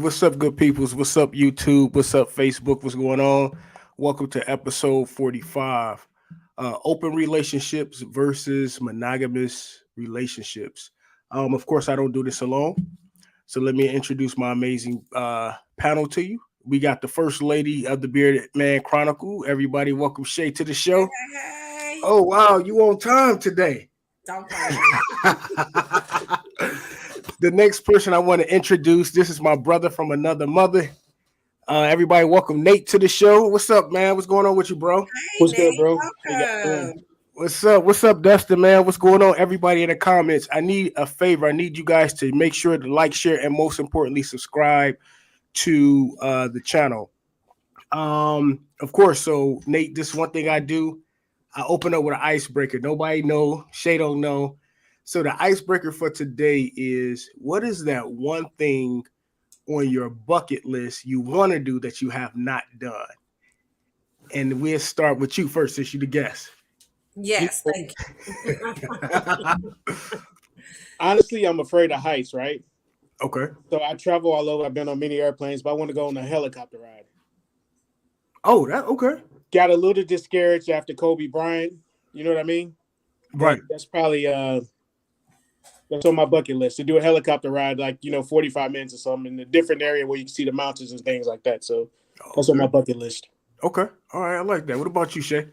What's up, good peoples? What's up, YouTube? What's up, Facebook? What's going on? Welcome to episode 45. Open relationships versus monogamous relationships. Of course, I don't do this alone. So let me introduce my amazing panel to you. We got the first lady of the Bearded Man Chronicle. Everybody, welcome Shay to the Hey, show. hey, hey. Oh, wow, you on time today. Don't play with me. The next person I want to introduce, this is my brother from another mother. Everybody, welcome Nate to the show. What's up, man? What's going on with you, bro? Hey, What's good, Nate. bro? How you guys doing? Welcome. What's up? What's up, Dustin, man? What's going on? Everybody in the comments, I need a favor. I need you guys to make sure to like, share, and most importantly, subscribe to the channel. Of course, so Nate, this is one thing I do. I open up with an icebreaker. Nobody know. Shay don't know. So the icebreaker for today is, what is that one thing on your bucket list you want to do that you have not done? And we'll start with you first, since you the guest. Yes, thank you. Honestly, I'm afraid of heights, right? Okay. So I travel all over. I've been on many airplanes, but I want to go on a helicopter ride. Oh, that okay. Got a little discouraged after Kobe Bryant. You know what I mean? Right. That's probably that's on my bucket list to do a helicopter ride, like 45 minutes or something in a different area where you can see the mountains and things like that. So that's on my bucket list. Okay. All right. I like that. What about you, Shay?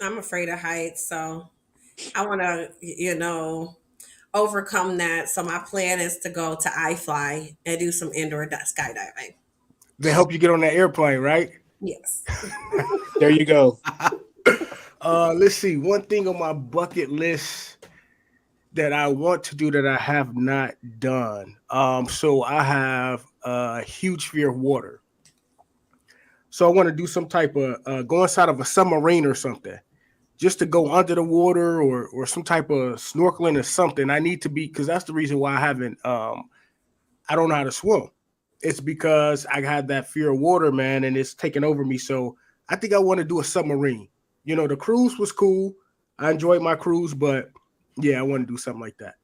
I'm afraid of heights, so I want to, overcome that. So my plan is to go to iFly and do some indoor skydiving. They help you get on that airplane, right? Yes. There you go. Let's see. One thing on my bucket list that I want to do that I have not done. So I have a huge fear of water. So I want to do some type of go inside of a submarine or something, just to go under the water or some type of snorkeling or something. I need to be, because that's the reason why I haven't. I don't know how to swim. It's because I had that fear of water, man, and it's taken over me. So I think I want to do a submarine. The cruise was cool. I enjoyed my cruise, but yeah, I want to do something like that.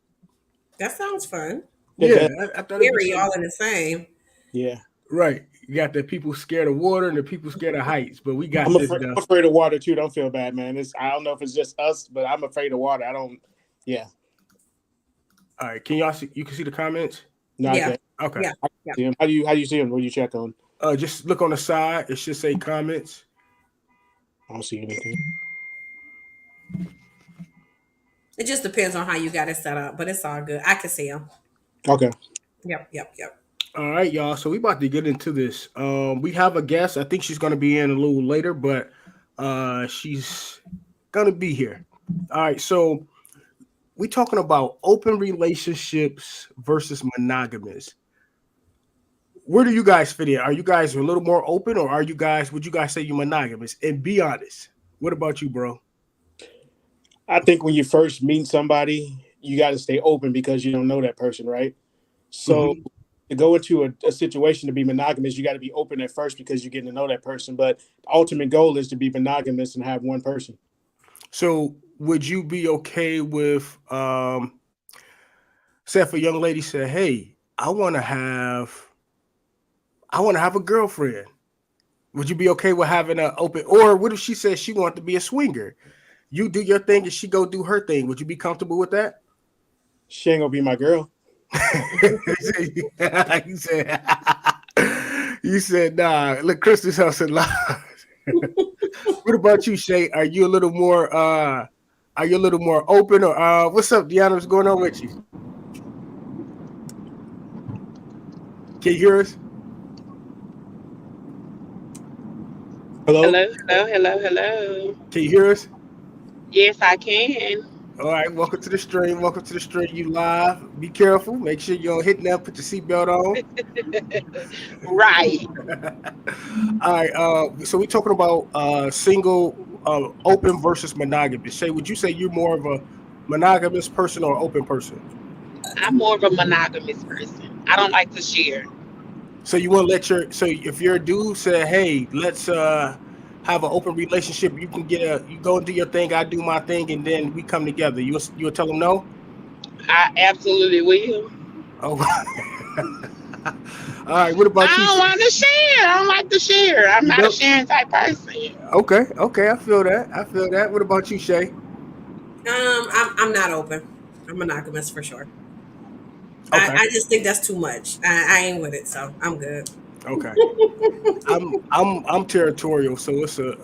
That sounds fun. Yeah, I thought it'd be Scary, all in the same. Yeah. right. You got the people scared of water and the people scared of heights, but we got I'm this. afraid of water too. Don't feel bad, man. I don't know if it's just us, but I'm afraid of water. I don't. Yeah. All right. Can y'all see? You can see the comments. No, Yeah. Okay. Yeah. See 'em. How do you see them? What do you check on? Just look on the side. It should say comments. I don't see anything. It just depends on how you got it set up, but it's all good. I can see them. Okay. Yep. All right, y'all. So we about to get into this. We have a guest. I think she's gonna be in a little later, but she's gonna be here. All right. So we talking about open relationships versus monogamous. Where do you guys fit in? Are you guys a little more open, or would you guys say you're monogamous? And be honest. What about you, bro? I think when you first meet somebody, you got to stay open because you don't know that person, right? So to go into a situation to be monogamous, you got to be open at first because you're getting to know that person. But the ultimate goal is to be monogamous and have one person. So would you be okay with, say if a young lady said, "Hey, I want to have a girlfriend." Would you be okay with having an open? Or what if she says she wants to be a swinger? You do your thing and she go do her thing. Would you be comfortable with that? She ain't gonna be my girl. you said, nah. Look, Crystal's house in live. What about you, Shay? Are you a little more open, or what's up, Deanna? What's going on with you? Can you hear us? Hello. Can you hear us? Yes, I can. All right, welcome to the stream. You live. Be careful. Make sure you don't hit that. Put your seatbelt on. Right. All right. So we're talking about single, open versus monogamous. Shay, would you say you're more of a monogamous person or open person? I'm more of a monogamous person. I don't like to share. So you want to so if your dude said, "Hey, let's have an open relationship," you go and do your thing, I do my thing, and then we come together. You will tell him no? I absolutely will. Oh, All right. What I about you? don't want to share. I don't like to share. I'm You not a don't? sharing type person. Okay. Okay. I feel that. I feel that. What about you, Shay? I'm not open. I'm monogamous for sure. Okay. I just think that's too much. I ain't with it, so I'm good. Okay. I'm territorial, so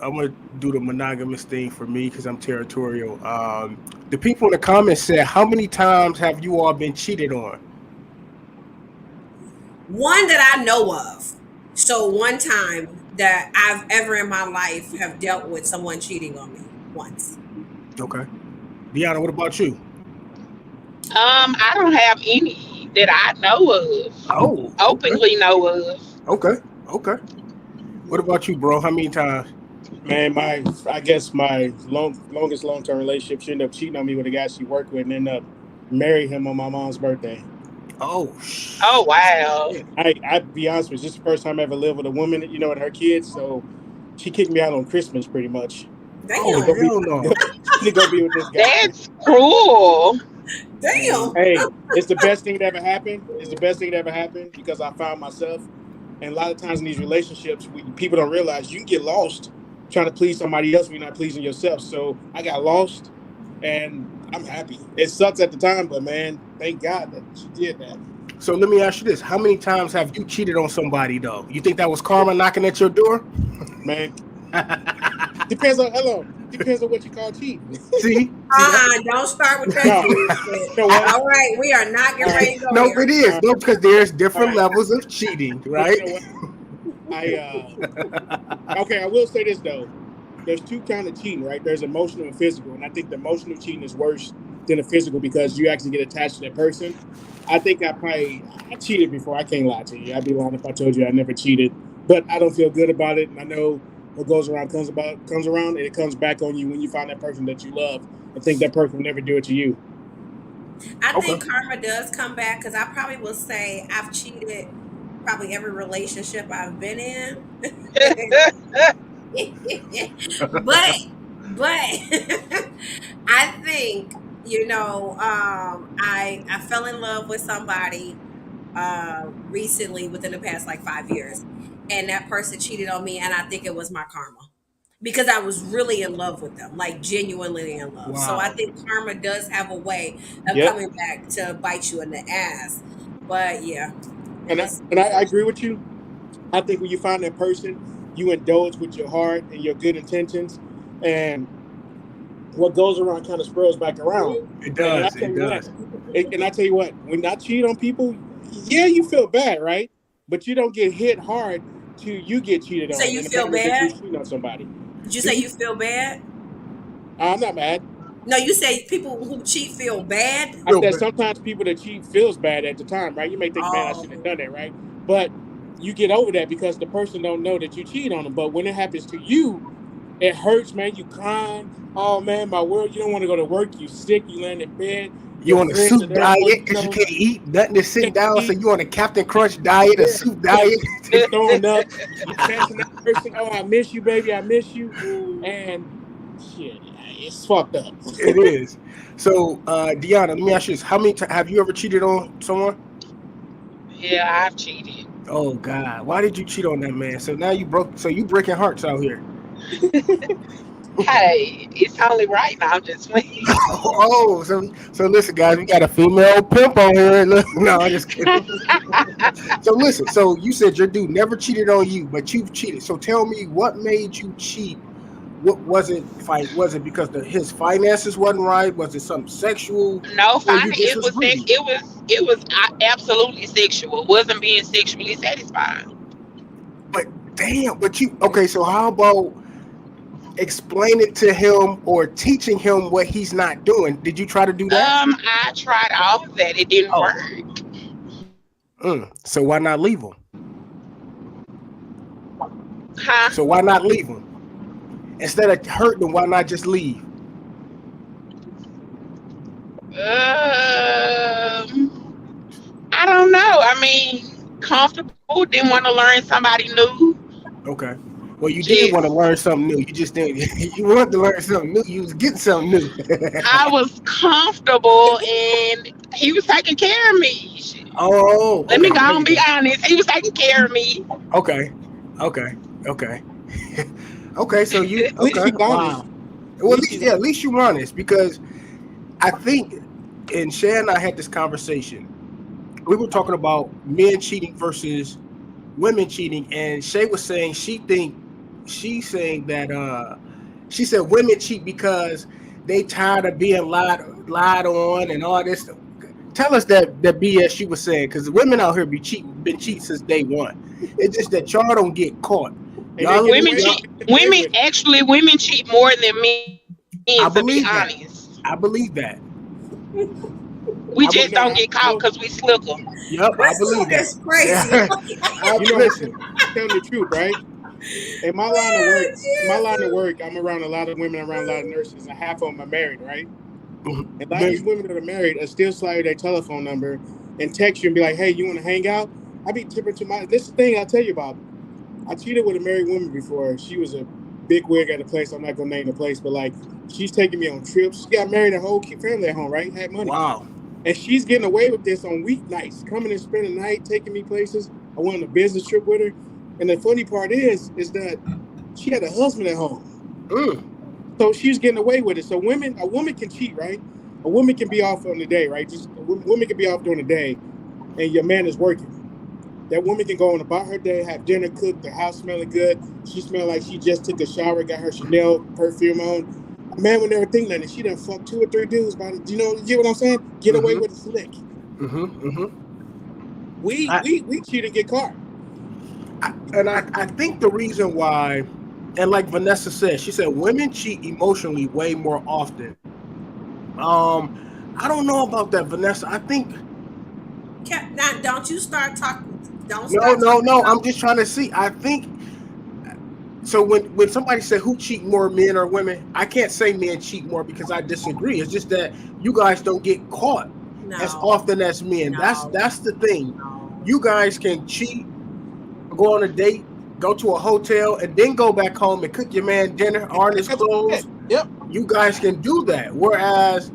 I'm gonna do the monogamous thing for me because I'm territorial. The people in the comments said, "How many times have you all been cheated on?" One that I know of. So one time that I've ever in my life have dealt with someone cheating on me once. Okay. Deanna, what about you? I don't have any that I know of, Oh, okay. openly know of. Okay. Okay. What about you, bro? How many times? Man, I guess my longest long term relationship, she ended up cheating on me with a guy she worked with, and ended up marrying him on my mom's birthday. Oh, Oh wow. shit. I be honest with you, this is the first time I ever lived with a woman, and her kids. So she kicked me out on Christmas, pretty much. Oh, To go Damn. be hell no. to go be with this guy. That's cruel. And Damn. hey, it's the best thing that ever happened. It's the best thing that ever happened because I found myself. And a lot of times in these relationships, people don't realize you can get lost trying to please somebody else when you're not pleasing yourself. So I got lost, and I'm happy. It sucks at the time, but man, thank God that she did that. So let me ask you this: How many times have you cheated on somebody though? You think that was karma knocking at your door? Man, depends on hello. Depends on what you call cheating. See that? Don't start with that No, bullshit. you know what? All right, we are not All getting right, ready to go No, there. it is. all No, because there's right, all different right. levels of cheating, But you right? know what? I okay. I will say this though. There's two kind of cheating, right? There's emotional and physical, and I think the emotional cheating is worse than the physical because you actually get attached to that person. I think I cheated before. I can't lie to you. I'd be lying if I told you I never cheated, but I don't feel good about it, and I know what goes around comes around, and it comes back on you when you find that person that you love and think that person will never do it to you. I Okay. think karma does come back because I probably will say I've cheated probably every relationship I've been in. but but I think I fell in love with somebody recently within the past like 5 years, and that person cheated on me, and I think it was my karma because I was really in love with them, like genuinely in love. So I Wow. think karma does have a way of Yep, coming back to bite you in the ass. But yeah, it and I, was and I unfortunate. agree with you. I think when you find that person, you indulge with your heart and your good intentions, and what goes around kind of spirals back around. It And I does. tell It you what, does. when I cheat on people, yeah, you feel bad, right? But you don't get hit hard till you get cheated You say on, you and feel apparently that you bad? cheat on somebody. Did you Do say you? you feel bad? I'm not mad. No, you say people who cheat feel bad. I Feel said bad. sometimes people that cheat feels bad at the time, right? You may think, man, I shouldn't have Oh, done that, right? But you get over that because the person don't know that you cheat on them. But when it happens to you, it hurts, man. You crying. Oh man, my world. You don't want to go to work. You sick. You laying in bed. You Your on a friends are soup there for diet you. because you can't eat nothing to You sit can't down, so eat. you on a Captain Crunch diet, a Yeah, soup yeah. diet. You throwing up. You texting that person. Oh, I miss you, baby. I miss you. And shit, it's fucked up. It is. So, Deanna, let me ask you this: How many times have you ever cheated on someone? Yeah, I've cheated. Oh God, why did you cheat on that man? So now you broke. So you breaking hearts out here. Hey, it's only right now. I'm just playing. Oh, so listen, guys, we got a female pimp on here. Look, no, I'm just kidding. So listen, so you said your dude never cheated on you, but you've cheated. So tell me, what made you cheat? What was it? Was it because his finances wasn't right? Was it something sexual, No, or you fine. just It was was sex. greedy? It was absolutely sexual. Wasn't being sexually satisfied. But damn, but you okay? So how about explain it to him or teaching him what he's not doing? Did you try to do that? I tried all of that. It didn't Oh, work. so why not leave him? Huh? So why not leave him instead of hurting him? Why not just leave? I don't know. I mean, comfortable. Didn't want to learn somebody new. Okay. Well, you did want to Just learn something new. You just didn't. You wanted to learn something new. You was getting something new. I was comfortable, and he was taking care of me. Oh, Let me okay. go There and you be go. honest. He was taking care of me. Okay, okay, okay, okay. So you At least okay? he's honest. Wow. At Well, at least least he's yeah, at least you honest because I think, and Shay and I had this conversation. We were talking about men cheating versus women cheating, and Shay was saying she's saying that she said women cheat because they tired of being lied on and all this. Tell us that BS you were saying because women out here been cheating since day one. It's just that y'all don't get caught. and they Y'all get Women away. y'all. cheat. They get away Women with it. actually, women cheat more than men. To be I believe honest, that. I believe that. we I just You be, know, don't get caught because we slicker. yep, I This believe look that. is crazy. Yeah, you know, listen. I'm telling the truth, right? In my line of work, Oh, in my line of Jesus. work, I'm around a lot of women, around a lot of nurses, and half of them are married, right? And a lot of these Very- women that are married are still slide their telephone number and text you and be like, "Hey, you want to hang out?" I be tipping to my. This is the thing I'll tell you about. I cheated with a married woman before. She was a big wig at a place. I'm not gonna name the place, but like she's taking me on trips. She got married, a whole family at home, right? Had money, wow. and she's getting away with this on weeknights, coming and spending the night, taking me places. I went on a business trip with her, and the funny part is that she had a husband at home. Mm, So she's getting away with it. So a woman can cheat, right? A woman can be off on the day, right? Just a woman can be off during the day, and your man is working. That woman can go on about her day, have dinner cooked, the house smelling good. She smell like she just took a shower, got her Chanel perfume on. A man would never think nothing. She done fucked 2 or 3 dudes by the, you get what I'm saying? Get away mm-hmm, with it slick. mm-hmm. We cheat and get caught. I think the reason why, and like Vanessa said, she said women cheat emotionally way more often. Um, I don't know about that, Vanessa. I think Now, don't you start talking. Don't no, start no, talking no. I'm about just trying to see. I think so. When somebody said who cheat more, men or women, I can't say men cheat more because I disagree. It's just that you guys don't get caught as no, often as men. no, That's the thing. no. You guys can cheat, go on a date, go to a hotel, and then go back home and cook your man dinner, And iron back his up to bed. clothes. Yep. You guys can do that. Whereas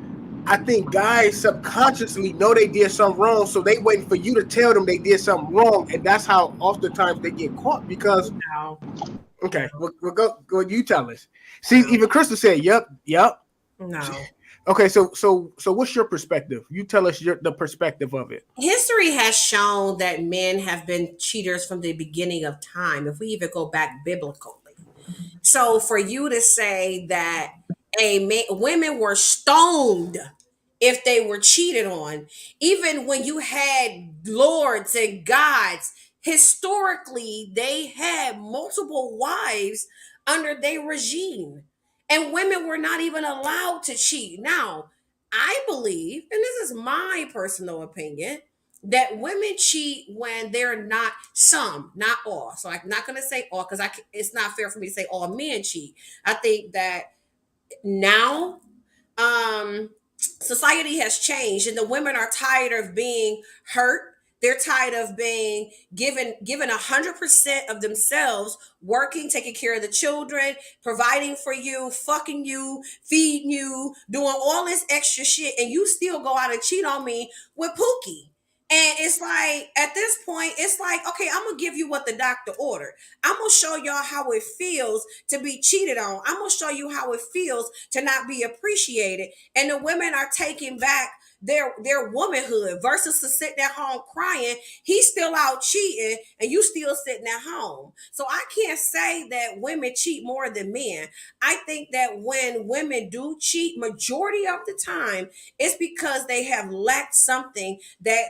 I think guys subconsciously know they did something wrong, so they waiting for you to tell them they did something wrong, and that's how oftentimes they get caught. Because No, no, okay, we'll go. You tell us. See, no, even Crystal said, "Yep, yep." no. Okay, so what's your perspective? You tell us the perspective of it. History has shown that men have been cheaters from the beginning of time, if we even go back biblically. So for you to say that women were stoned if they were cheated on, even when you had lords and gods, historically they had multiple wives under their regime, and women were not even allowed to cheat. Now, I believe, and this is my personal opinion, that women cheat when they're not some, not all. So I'm not going to say all because it's not fair for me to say all men cheat. I think that now society has changed and the women are tired of being hurt. They're tired of being given 100% of themselves, working, taking care of the children, providing for you, fucking you, feeding you, doing all this extra shit, and you still go out and cheat on me with Pookie. And it's like at this point, it's like, okay, I'm gonna give you what the doctor ordered. I'm gonna show y'all how it feels to be cheated on. I'm gonna show you how it feels to not be appreciated. And the women are taking back their womanhood versus to sitting at home crying. He's still out cheating and you still sitting at home. So I can't say that women cheat more than men. I think that when women do cheat, majority of the time, it's because they have lacked something that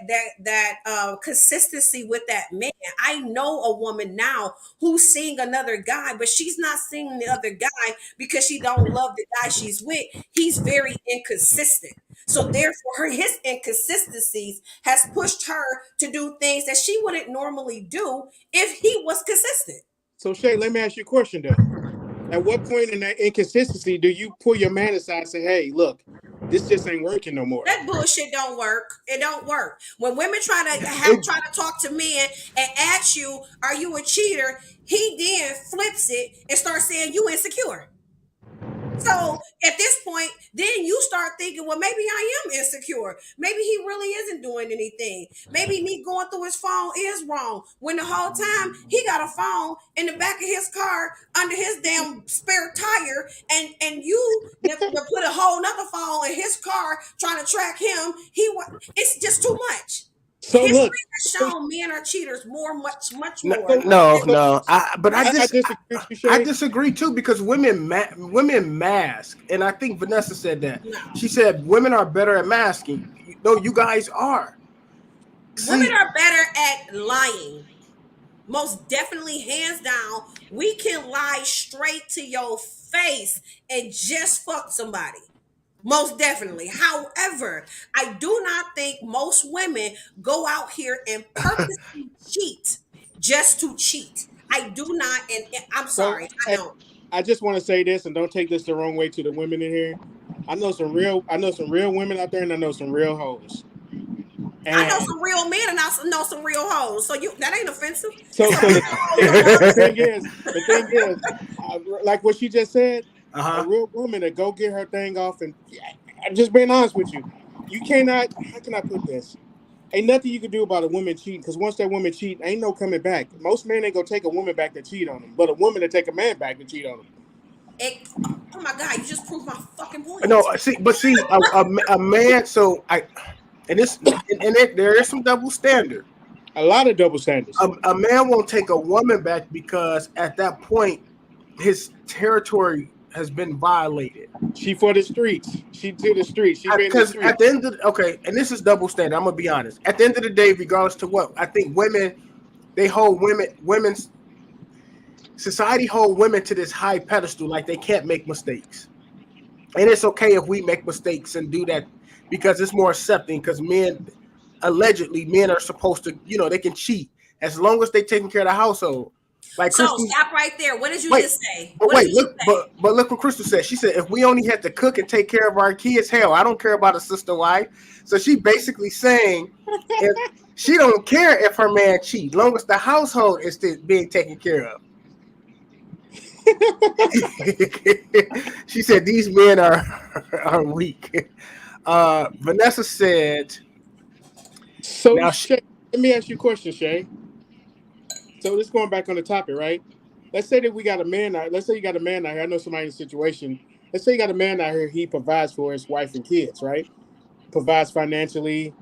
consistency with that man. I know a woman now who's seeing another guy, but she's not seeing the other guy because she don't love the guy she's with. He's very inconsistent. So therefore, his inconsistencies has pushed her to do things that she wouldn't normally do if he was consistent. So Shay, let me ask you a question though. At what point in that inconsistency do you pull your man aside and say, "Hey, look, this just ain't working no more"? That bullshit don't work. It don't work. When women It try to talk to men and ask you, "Are you a cheater?" He then flips it and starts saying you insecure. So at this point, then you start thinking, well, maybe I am insecure. Maybe he really isn't doing anything. Maybe me going through his phone is wrong. When the whole time he got a phone in the back of his car under his damn spare tire, and you put a whole nother phone in his car trying to track him. It's just too much. So History look, has shown men are cheaters much No, more so no, than so women no. cheat. I disagree with you, I Shay. disagree too because women mask, and I think Vanessa said that. No. She said women are better at masking. No, you guys are. Women See, are better at lying. Most definitely, hands down, we can lie straight to your face and just fuck somebody. Most definitely. However, I do not think most women go out here and purposely cheat just to cheat. I do not, and I'm So sorry, I hey, don't. I just want to say this, and don't take this the wrong way to the women in here. I know some real women out there, and I know some real hoes. I know And some real men and I know some real hoes. So you that ain't offensive. It's so okay to know hoes on the earth. thing is, like what she just said, a uh-huh. real woman to go get her thing off, and yeah, I'm just being honest with you. You cannot. How can I put this? Ain't nothing you can do about a woman cheating because once that woman cheat, ain't no coming back. Most men ain't gonna take a woman back to cheat on them, but a woman to take a man back to cheat on them. It, oh my god, you just proved my fucking No, point. see, a man. So I, and this, and there is some double standard. A lot of double standards. A man won't take a woman back because at that point his territory has been violated. She for the streets. She to the streets. She been the Because at streets. the end of okay, and this is double standard. I'm gonna be honest. At the end of the day, regardless to what, I think women they hold women's society hold women to this high pedestal, like they can't make mistakes, and it's okay if we make mistakes and do that because it's more accepting. Because men, allegedly, men are supposed to, they can cheat as long as they taking care of the household. Like So Crystal, stop right there. What did you wait, just say? but What did wait, you just look, say? but look what Crystal said. She said if we only had to cook and take care of our kids, hell, I don't care about a sister wife. So she basically saying if she don't care if her man cheat, long as the household is still being taken care of. She said these men are weak. Vanessa said, So now, Shay, let me ask you a question, Shay. So this going back on the topic, right? Let's say that we got a man out. Let's say you got a man out here. I know somebody in a situation. Let's say you got a man out here. He provides for his wife and kids, right? Provides financially,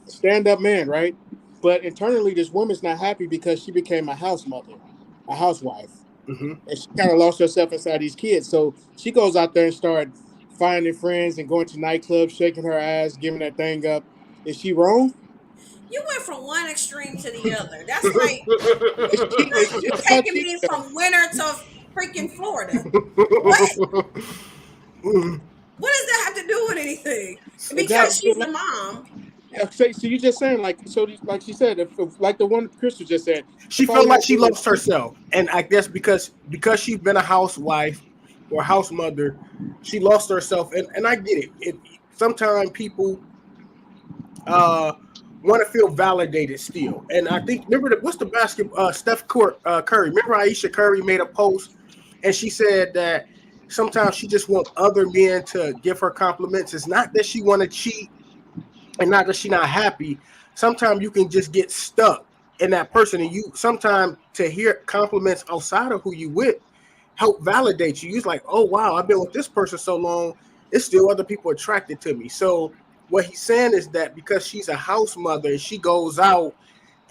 stand up man, right? But internally, this woman's not happy because she became a house mother, a housewife, mhm. and she kind of lost herself inside these kids. So she goes out there and start finding friends and going to nightclubs, shaking her ass, giving that thing up. Is she wrong? You went from one extreme to the other. That's like It's cheating. you It's called taking cheating, me though. from winter to freaking Florida. What? What does that have to do with anything? It has Because to do she's a the lot. mom. So you just saying like so like she said if like the one Crystal just said She if all felt you like had to she do was lost herself, and I guess because she's been a housewife or house mother, she lost herself. And I get it. Sometimes people uh want to feel validated still. And I think remember what's the basketball Curry. Remember Aisha Curry made a post and she said that sometimes she just want other men to give her compliments. It's not that she want to cheat and not that she not happy. Sometimes you can just get stuck in that person, and you sometimes to hear compliments outside of who you with help validate you. You're like, oh wow, I've been with this person so long, it's still other people attracted to me. So what he's saying is that because she's a house mother and she goes out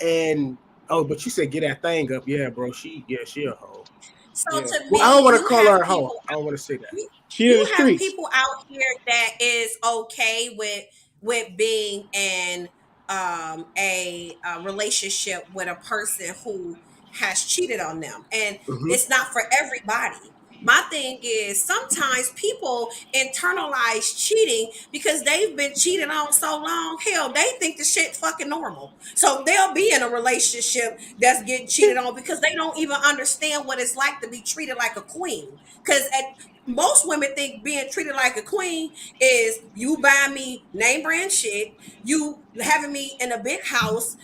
and oh, but you said get that thing up, yeah, bro. She a hoe. So yeah. to Well, I don't me, want to you call have her a hoe. people I don't want to say that. you, She in the you have streets. people out here that is okay with being in a relationship with a person who has cheated on them, and Hmm. it's not for everybody. My thing is sometimes people internalize cheating because they've been cheated on so long. Hell, they think the shit fucking normal. So they'll be in a relationship that's getting cheated on because they don't even understand what it's like to be treated like a queen. Because most women think being treated like a queen is you buy me name brand shit, you having me in a big house,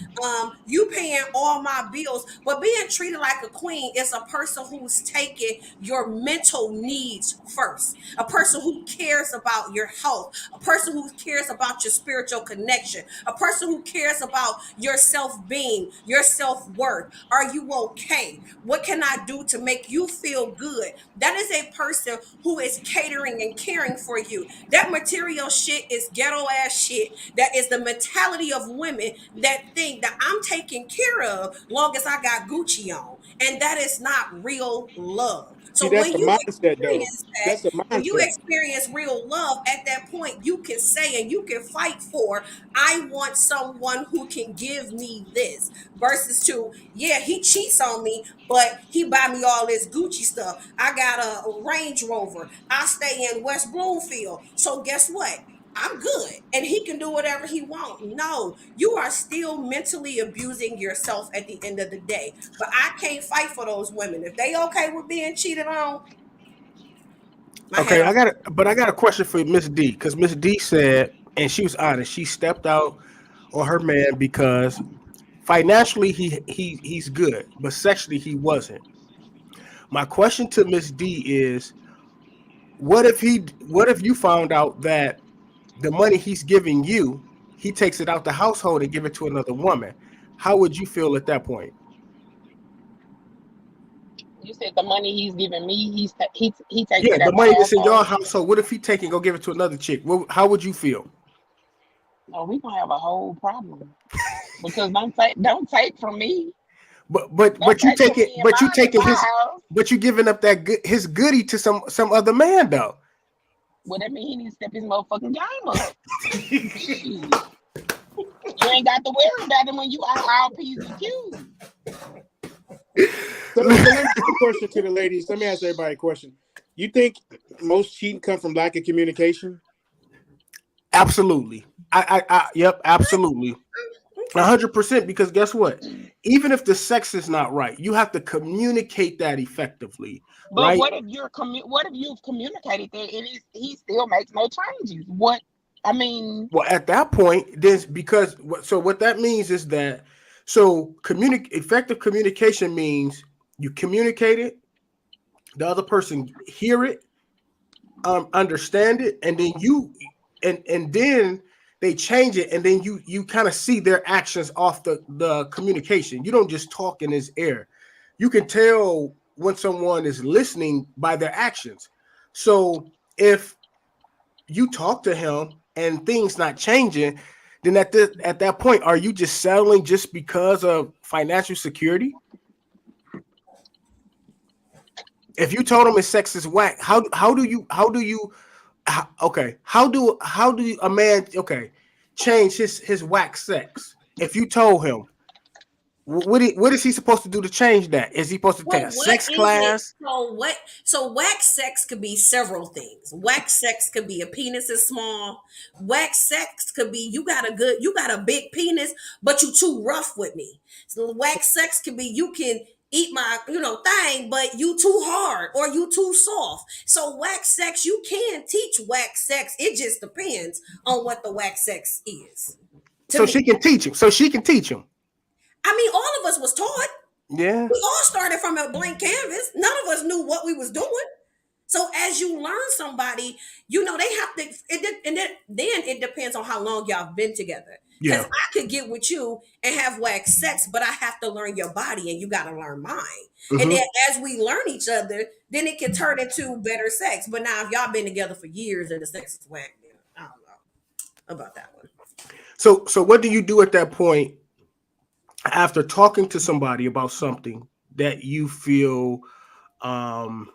you paying all my bills, but being treated like a queen is a person who's taking your mental needs first, a person who cares about your health, a person who cares about your spiritual connection, a person who cares about your self-being, your self-worth. Are you okay? What can I do to make you feel good? That is a person who is catering and caring for you. That material shit is ghetto ass shit. That is the mentality of women that think that I'm taken care of long as I got Gucci on. And that is not real love. See, So that's when a you mindset, though. experience that, That's a when you mindset. experience real love, at that point, you can say and you can fight for, I want someone who can give me this. Versus to, yeah, he cheats on me, but he buy me all this Gucci stuff. I got a Range Rover. I stay in West Bloomfield. So guess what? I'm good and he can do whatever he wants. No, you are still mentally abusing yourself at the end of the day. But I can't fight for those women. If they okay with being cheated on, my hat Okay, off. I got a question for Miss D because Miss D said, and she was honest. She stepped out on her man because financially he's good, but sexually he wasn't. My question to Miss D is, what if you found out that the money he's giving you, he takes it out the household and give it to another woman? How would you feel at that point? You said the money he's giving me, he takes Yeah, it the out the money that's in your household. household. What if he take and go give it to another chick? How would you feel? Oh, we gonna have a whole problem because don't take from me. But Don't take from me and you mine in taking my his house. but you giving up that his goodie to some other man though. Well, that mean he needs to step his motherfucking game up. Shit. You ain't got to worry about it when you are all P's and Q's. So let me ask a question to the ladies. Let me ask everybody a question. You think most cheating come from lack of communication? Absolutely. Yep, absolutely. Okay. 100%, because guess what? Even if the sex is not right, you have to communicate that effectively, But right? what if you've communicated that and he still makes no changes? What I mean, Well, at that point, there's because so what that means is that effective communication means you communicate it, the other person hear it, understand it, and then and then they change it, and then you kind of see their actions off the communication. You don't just talk in his ear. You can tell when someone is listening by their actions. So if you talk to him and things not changing, then at that point, are you just settling just because of financial security? If you told him his sex is whack, okay, how do a man, okay, change his whack sex? If you told him, what is he supposed to do to change that? Is he supposed to take Well, a what sex is it? class? So what? So wax sex could be several things. Wax sex could be a penis is small. Wax sex could be you got a big penis, but you too rough with me. So wax sex could be you can eat my thing, but you too hard or you too soft. So wax sex, you can teach wax sex. It just depends on what the wax sex is. To So me, she can teach him. So she can teach him. I mean, all of us was taught. Yeah. We all started from a blank canvas. None of us knew what we was doing. So as you learn somebody, they have to, then it depends on how long y'all been together. Because Yeah. I could get with you and have wax sex, but I have to learn your body and you got to learn mine. And then Hmm. as we learn each other, then it can turn into better sex. But now if y'all been together for years and the sex is whack, then I don't know about that one. So what do you do at that point after talking to somebody about something that you feel um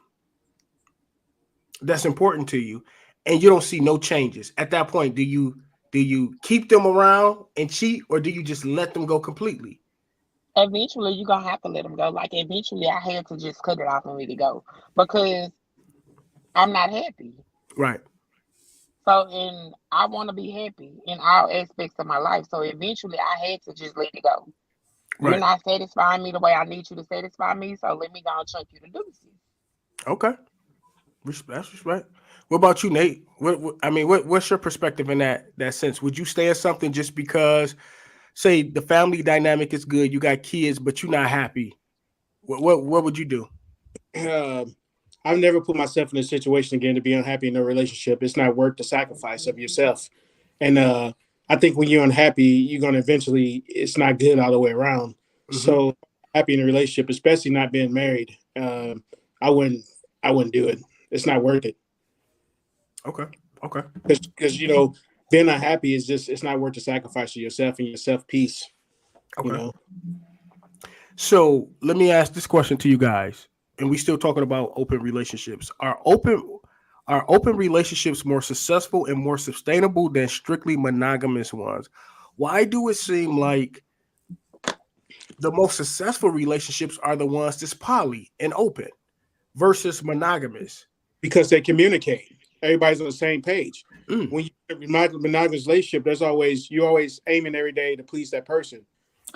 that's important to you, and you don't see no changes? At that point, do you keep them around and cheat, or do you just let them go completely? eventually you're gonna have to let him go. Like eventually I had to just cut it off and let it go because I'm not happy. Right. So, and I want to be happy in all aspects of my life. So eventually I had to just let it go. You're Right. not satisfying me the way I need you to satisfy me. So let me go and chunk you to deuces. Okay. That's respect. What about you, Nate? I mean, what's your perspective in that sense? Would you stay in something just because, say, the family dynamic is good, you got kids, but you're not happy? What would you do? Um, I've never put myself in a situation again to be unhappy in a relationship. It's not worth the sacrifice of yourself. And I think when you're unhappy, you're gonna eventually. It's not good all the way around. Hmm. So happy in a relationship, especially not being married. I wouldn't. I wouldn't do it. It's not worth it Okay. Okay. because being unhappy is just it's not worth the sacrifice of yourself and your self peace. You Okay. know. So let me ask this question to you guys, and we still talking about open relationships. Are open relationships more successful and more sustainable than strictly monogamous ones? Why do it seem like the most successful relationships are the ones that's poly and open versus monogamous? Because they communicate. Everybody's on the same page. Mm, When you in a monogamous relationship, you're always aiming every day to please that person,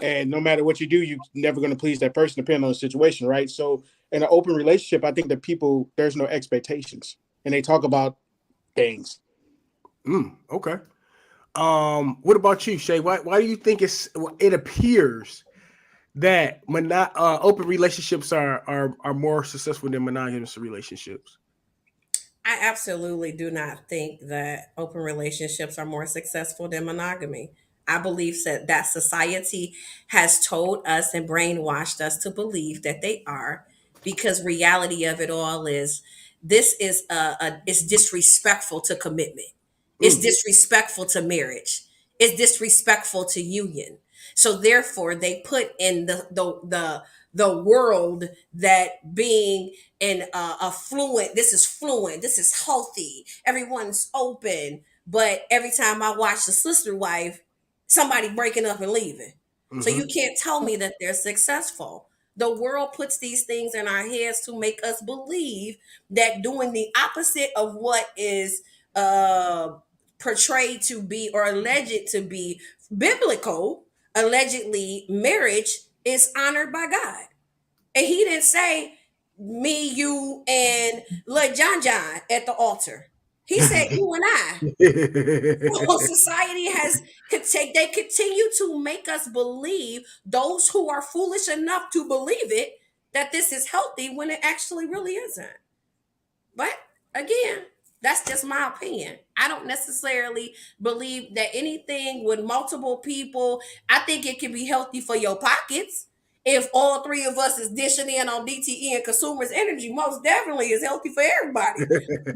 and no matter what you do, you're never going to please that person, depending on the situation, right? So, in an open relationship, I think that people there's no expectations, and they talk about things okay. What about you, Shay? Why do you think it appears that open relationships are more successful than monogamous relationships? I absolutely do not think that open relationships are more successful than monogamy. I believe that society has told us and brainwashed us to believe that they are, because reality of it all is this is it's disrespectful to commitment. It's Mm, disrespectful to marriage. It's disrespectful to union. So therefore, they put in the world that being in this is fluent, this is healthy, everyone's open. But every time I watch the sister wife, somebody breaking up and leaving. So mm-hmm. you can't tell me that they're successful. The world puts these things in our heads to make us believe that doing the opposite of what is uh portrayed to be or alleged to be biblical, allegedly marriage is honored by God. And he didn't say me, you, and let John John at the altar. He said you and I. So society has they continue to make us believe, those who are foolish enough to believe it, that this is healthy when it actually really isn't. But again, that's just my opinion. I don't necessarily believe that anything with multiple people, I think it can be healthy for your pockets. If all three of us is dishing in on DTE and consumers energy, most definitely is healthy for everybody.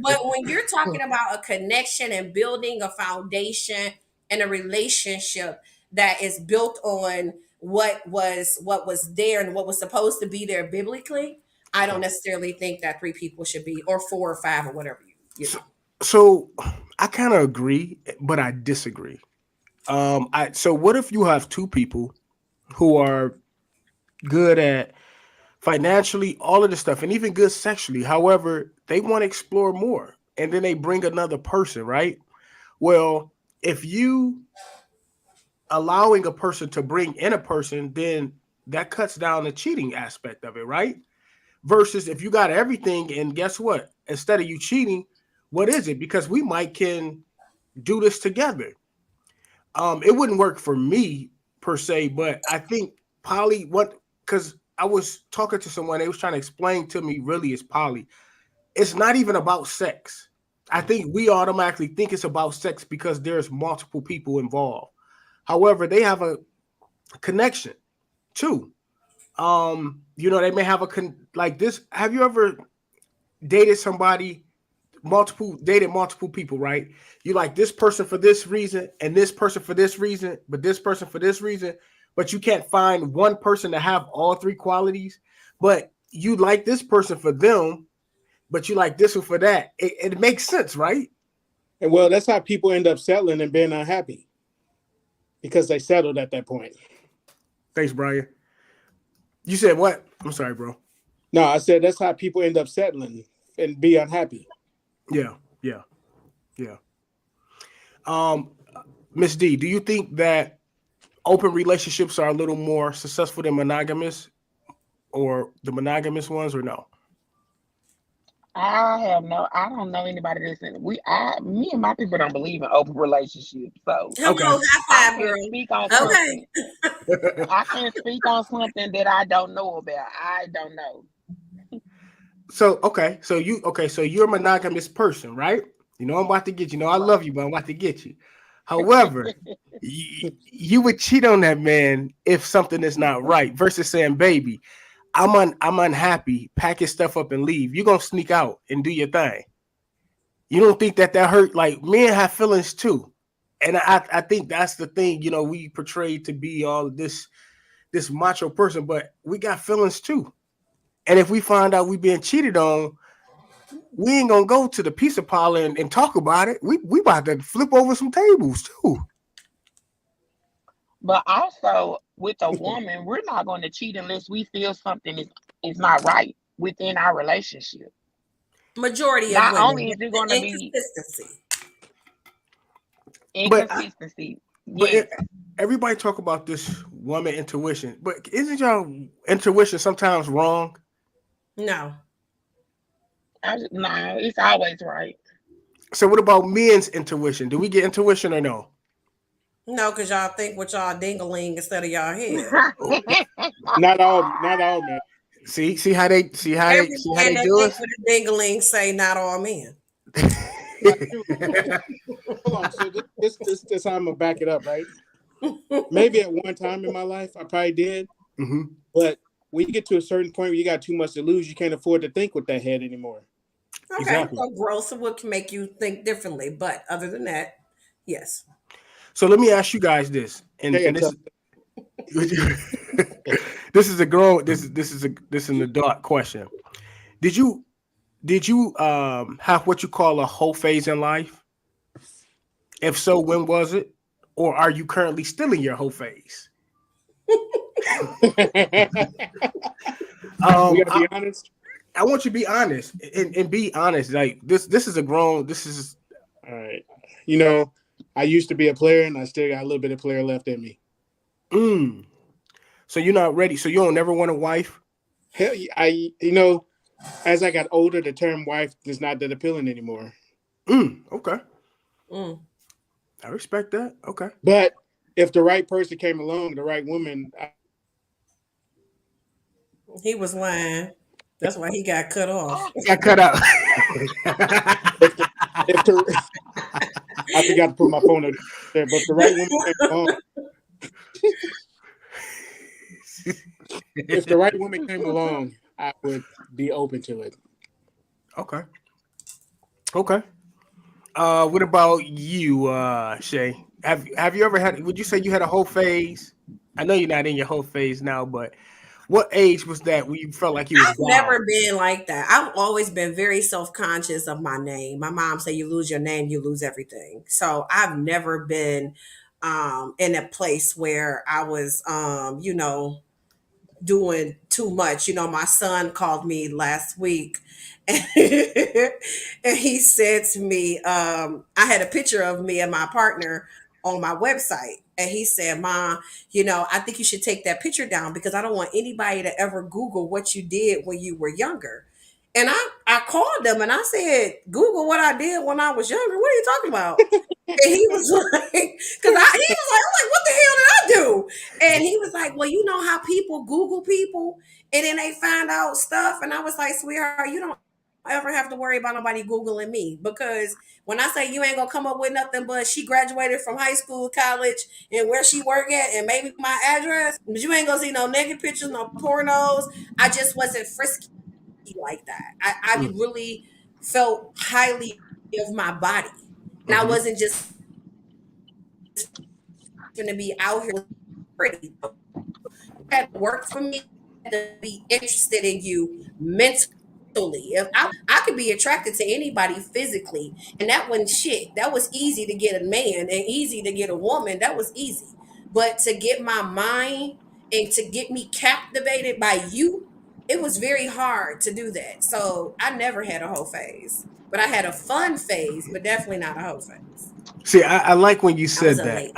But when you're talking about a connection and building a foundation and a relationship that is built on what was there and what was supposed to be there biblically, I don't necessarily think that three people should be, or four or five or whatever you so, know. so I kind of agree, but I disagree. So what if you have two people who are good at financially, all of this stuff, and even good sexually. However, they want to explore more, and then they bring another person, right? Well, if you allowing a person to bring in a person, then that cuts down the cheating aspect of it, right? Versus if you got everything, and guess what? Instead of you cheating, what is it? Because we might can do this together. It wouldn't work for me per se, but I think poly what because I was talking to someone, they was trying to explain to me really is poly. It's not even about sex. I think we automatically think it's about sex because there's multiple people involved. However, they have a connection too. They may have like this. Have you ever dated somebody dated multiple people, right? You like this person for this reason and this person for this reason, but this person for this reason, but you can't find one person to have all three qualities. But you like this person for them, but you like this one for that. It makes sense, right? and well, that's how people end up settling and being unhappy because they settled at that point. Thanks, Brian. You said what? I'm sorry, bro. No, I said that's how people end up settling and be unhappy. Yeah, yeah, yeah. Um, Miss D, do you think that open relationships are a little more successful than monogamous or the monogamous ones, or no? I don't know anybody that's in me and my people don't believe in open relationships. So Okay. Hello, high I five, can't girl. speak on Okay. something. I can't speak on something that I don't know about. I don't know. So okay, so you're a monogamous person, right? You know I'm about to get you. You know I Right. love you, but I'm about to get you. However, you would cheat on that man if something is not right, versus saying, "Baby, I'm unhappy. Pack your stuff up and leave." You're gonna sneak out and do your thing. You don't think that hurt? Like men have feelings too, and I think that's the thing. You know, we portrayed to be all this macho person, but we got feelings too. And if we find out we being cheated on, we ain't gonna go to the pizza parlor and talk about it. We about to flip over some tables too. But also with a woman, we're not going to cheat unless we feel something is not right within our relationship. Majority of Not women, only but is it the going to be inconsistency. But inconsistency, but yes. everybody talk about this woman intuition, but isn't y'all intuition sometimes wrong? No, No, it's always right. So what about men's intuition? Do we get intuition or no? no, because y'all think with y'all dingaling instead of y'all head. Not all, man. See how they Every see how man they that do think us. with a dingaling say not all men. Like, dude, hold on. So this how I'm gonna back it up, right? Maybe at one time in my life I probably did, Hmm. but when you get to a certain point where you got too much to lose, you can't afford to think with that head anymore. Okay, Exactly. so growth would make you think differently, but other than that, yes. So let me ask you guys this, and Jay, I this tell is this is a girl. This is an adult question. Did you have what you call a whole phase in life? If so, when was it? Or are you currently still in your whole phase? we Um, gotta I, be honest. I want you to be honest and be honest. Like this is a grown. This is All right. You know, I used to be a player, and I still got a little bit of player left in me. mm. So you're not ready. So you don't never want a wife. Hell, you know, as I got older, the term wife is not that appealing anymore. Okay, Mm. I respect that. Okay, But if the right person came along, the right woman, He was lying. That's why he got cut off. got cut out. if the if the I forgot to put my phone up there, but if the right woman came along, if the right woman came along, I would be open to it. Okay, okay. What about you, Shay? Have you ever had? Would you say you had a whole phase? I know you're not in your whole phase now, but what age was that when you felt like you was I've wild? never been like that. I've always been very self conscious of my name. My mom said, "You lose your name, you lose everything." So I've never been in a place where I was, doing too much. My son called me last week and, and he said to me, I had a picture of me and my partner on my website. And he said, "Ma, I think you should take that picture down because I don't want anybody to ever Google what you did when you were younger." And I called them and I said, "Google what I did when I was younger. What are you talking about?" And he was like, because he was like, I'm like, what the hell did I do? And he was like, well, you know how people Google people and then they find out stuff. And I was like, sweetheart, you don't ever have to worry about nobody Googling me because when I say you ain't gonna come up with nothing but she graduated from high school, college, and where she work at, and maybe my address, but you ain't gonna see no naked pictures, no pornos. I just wasn't frisky like that. I really Mm, felt highly of my body. And I wasn't just going to be out here looking pretty. You had to work for me. You had to be interested in you mentally. If I could be attracted to anybody physically, and that wasn't shit. That was easy to get a man and easy to get a woman. That was easy. But to get my mind and to get me captivated by you, it was very hard to do that. So I never had a whole phase. But I had a fun phase, but definitely not a whole phase. See, I like I when was you a lady. said that.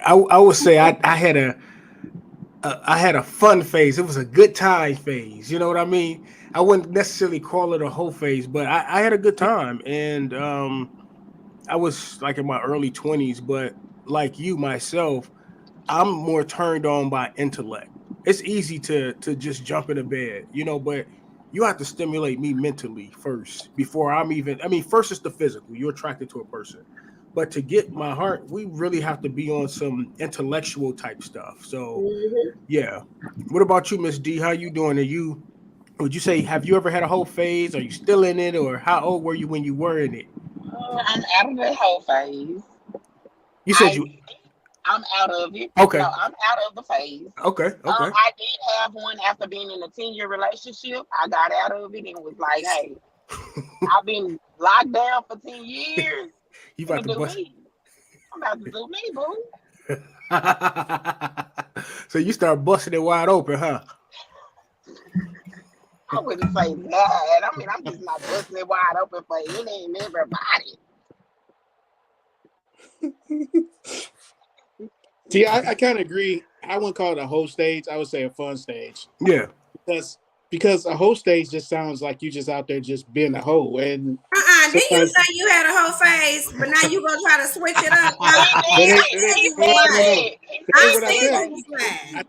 I would say I had I had a fun phase. It was a good time phase. You know what I mean? I wouldn't necessarily call it a whole phase, but I had a good time, and I was like in my early 20s. But like you, myself, I'm more turned on by intellect. It's easy to just jump into bed, but you have to stimulate me mentally first before I'm even. I mean, first is the physical. You're attracted to a person, but to get my heart, we really have to be on some intellectual type stuff. So Mhm. yeah. What about you, Miss D? How you doing? Are you? Would you say have you ever had a whole phase? Are you still in it, or how old were you when you were in it? I'm out of the whole phase. You said I you. I'm out of it. No, Okay. I'm out of the phase. Okay. Okay. I did have one after being in a 10-year relationship. I got out of it and was like, hey, I've been locked down for 10 years. You I'm about gonna to do bust. me. I'm about to do me, boo. So you start busting it wide open, huh? I wouldn't say that. I mean, I'm just not busting it wide open for any and everybody. See, I kind of agree. I wouldn't call it a whole stage. I would say a fun stage Yeah. because a whole stage just sounds like you just out there just being a hoe, and Didn't you sometimes say you had a whole face, but now you gonna try to switch it up? Now, He that I ain't did. that ain't still He give no you no said no mine. no. that. He That I ain't said what I still said. give that. you mine.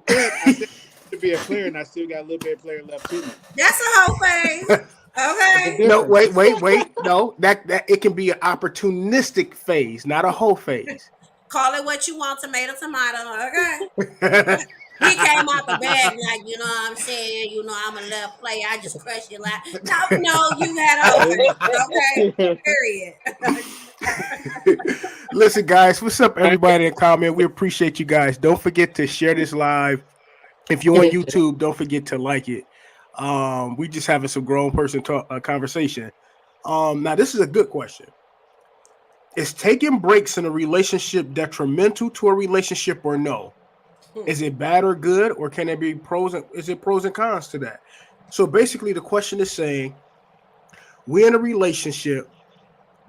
I said to be a player, and I still got a little bit of player left too. That's a whole face. There's a Okay. No, difference. wait. No, that it can be an opportunistic phase, not a whole phase. Call it what you want, tomato. Okay. He came out the bag like, you know what I'm saying? You know, I'm a left player. I just crush you like, no, you had a whole face. Okay. Period. Listen, guys, what's up, everybody in comment? We appreciate you guys. Don't forget to share this live. If you're on YouTube, don't forget to like it. We just having some grown person talk conversation. Now this is a good question. Is taking breaks in a relationship detrimental to a relationship or no? Is it bad or good, or can there be pros and is it pros and cons to that? So basically, the question is saying we're in a relationship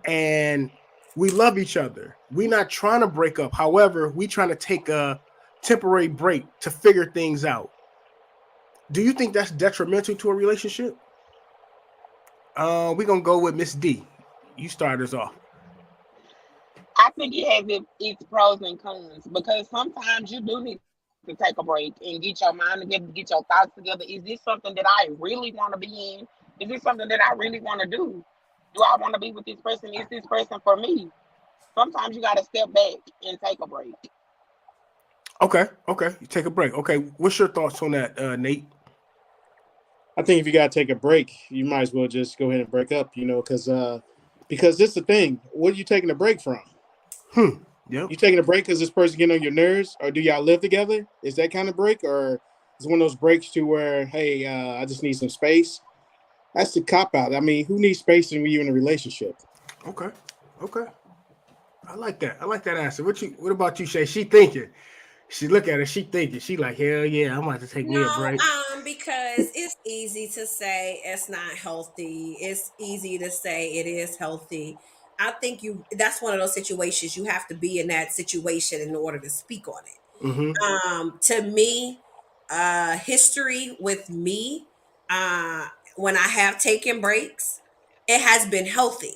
and we love each other. We're not trying to break up. However, we trying to take a temporary break to figure things out. Do you think that's detrimental to a relationship? We're gonna go with Miss D. You start us off. I think it has its pros and cons because sometimes you do need to take a break and get your mind together, get your thoughts together. Is this something that I really want to be in? Is this something that I really want to do? Do I want to be with this person? Is this person for me? Sometimes you got to step back and take a break. Okay. You take a break. Okay, what's your thoughts on that, Nate? I think if you gotta take a break, you might as well just go ahead and break up. Because this is the thing. What are you taking a break from? Hmm. Yep. You taking a break because this person getting on your nerves, or do y'all live together? Is that kind of break, or is one of those breaks to where, hey, I just need some space? That's the cop out. I mean, who needs space when you're in a relationship? Okay. Okay. I like that. I like that answer. What about you, Shay? She thinking. She look at her, she thinking. She like, hell yeah, I'm about to take me a No, break. because it's easy to say it's not healthy. It's easy to say it is healthy. I think that's one of those situations you have to be in that situation in order to speak on it. Mm-hmm. To me, history with me, uh, when I have taken breaks, it has been healthy.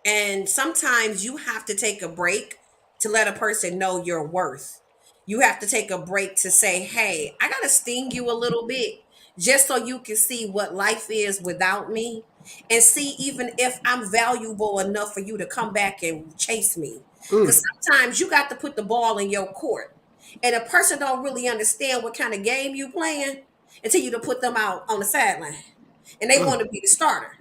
And sometimes you have to take a break to let a person know your worth. You have to take a break to say, hey, I got to sting you a little bit just so you can see what life is without me and see even if I'm valuable enough for you to come back and chase me. Because Mm. sometimes you got to put the ball in your court. And a person don't really understand what kind of game you playing until you to put them out on the sideline. And they Mm. want to be the starter.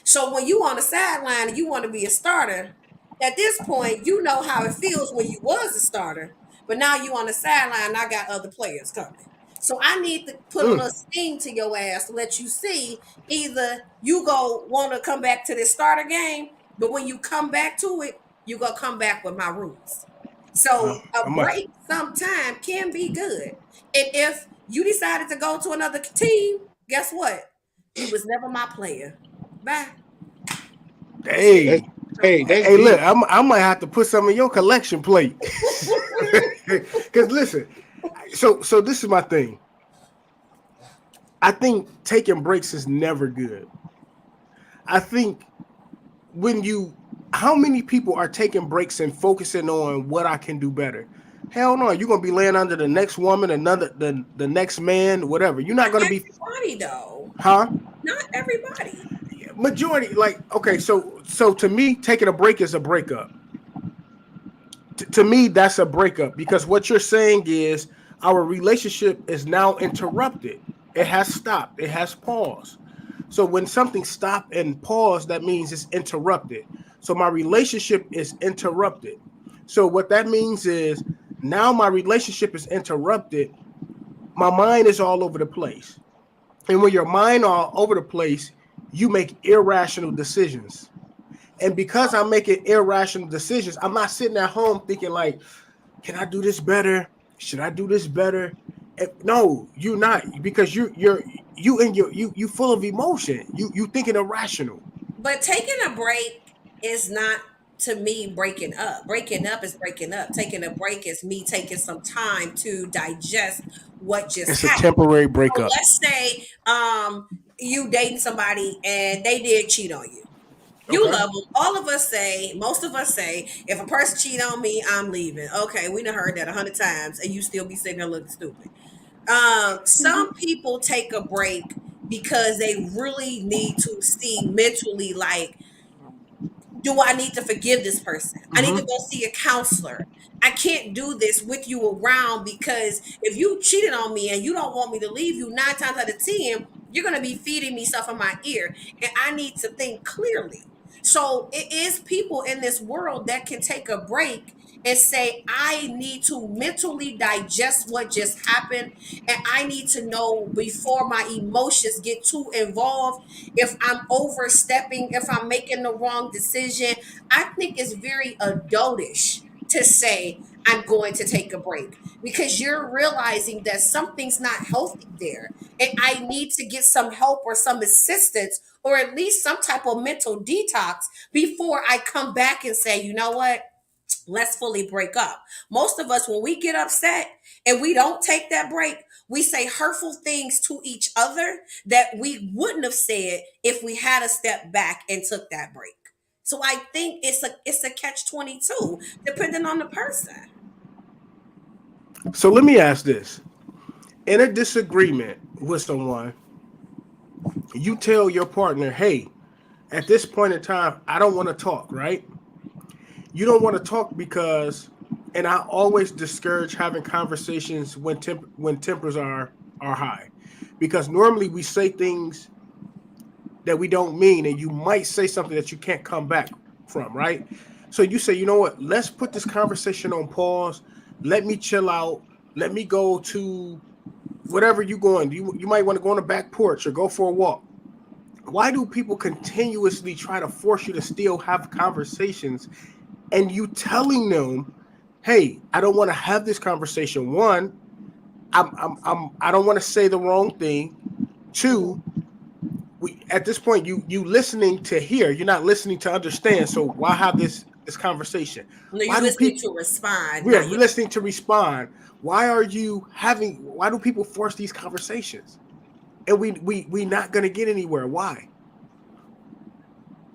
So when you on the sideline and you want to be a starter, at this point, you know how it feels when you was a starter, but now you on the sideline. I got other players coming. So I need to put a Mm. little sting to your ass to let you see either you go want to come back to this starter game, but when you come back to it, you gonna come back with my rules. So a I might. break sometime can be good. And if you decided to go to another team, guess what? You was never my player. Bye. That's it. That's Hey, that's hey, look, deep. I might have to put some in your collection plate. Because listen, So this is my thing. I think taking breaks is never good. I think when you how many people are taking breaks and focusing on what I can do better? Hell no, you're gonna be laying under the next woman, the next man, whatever. You're not Not gonna be, everybody though. huh? Not everybody. Majority, like, okay, so to me, taking a break is a breakup. To me, that's a breakup because what you're saying is our relationship is now interrupted. It has stopped. It has paused. So when something stopped and paused, that means it's interrupted. So my relationship is interrupted. So what that means is now my relationship is interrupted. My mind is all over the place. And when your mind all over the place, you make irrational decisions. And because I'm making irrational decisions, I'm not sitting at home thinking like, can I do this better? Should I do this better? No, you're not, because you full of emotion. You thinking irrational. But taking a break is not, to me, breaking up. Breaking up is breaking up. Taking a break is me taking some time to digest what just It's a happened. temporary So breakup. let's say you dating somebody and they did cheat on you. You Okay. love them. All of us say, most of us say, if a person cheat on me, I'm leaving. Okay, we done heard that 100 times, and you still be sitting there looking stupid. Some people take a break because they really need to see mentally, like, do I need to forgive this person? I need to Mm-hmm. go see a counselor. I can't do this with you around because if you cheated on me and you don't want me to leave you, 9 times out of 10, you're going to be feeding me stuff in my ear. And I need to think clearly. So it is people in this world that can take a break and say, I need to mentally digest what just happened. And I need to know before my emotions get too involved if I'm overstepping, if I'm making the wrong decision. I think it's very adultish to say, I'm going to take a break because you're realizing that something's not healthy there. And I need to get some help or some assistance or at least some type of mental detox before I come back and say, you know what? Let's fully break up. Most of us, when we get upset and we don't take that break, we say hurtful things to each other that we wouldn't have said if we had a step back and took that break. So I think it's a catch 22, depending on the person. So let me ask this: in a disagreement with someone, you tell your partner, "Hey, at this point in time, I don't want to talk." Right? You don't want to talk because, and I always discourage having conversations when tempers are high, because normally we say things that we don't mean, and you might say something that you can't come back from, right? So you say, you know what? Let's put this conversation on pause. Let me chill out. Let me go to whatever you going. You might want to go on the back porch or go for a walk. Why do people continuously try to force you to still have conversations and you telling them, "Hey, I don't want to have this conversation." One, I don't want to say the wrong thing. Two, we at this point you listening to hear, you're not listening to understand. So why have this conversation? No, Why you do listening people to respond, we are not you. listening to respond? Why do people force these conversations? And we not gonna get anywhere. Why?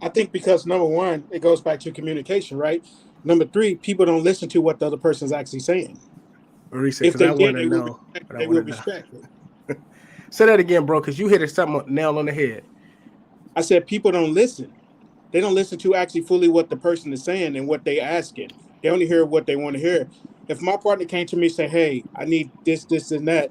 I think because number one, it goes back to communication, right? Number three, people don't listen to what the other person's actually saying. Marisa, If because I they want did, to know what I they want will to know. respect it. Say that again, bro, because you hit it something nail on the head. I said people don't listen. They don't listen to actually fully what the person is saying and what they asking. They only hear what they want to hear. If my partner came to me and say, "Hey, I need this, this, and that,"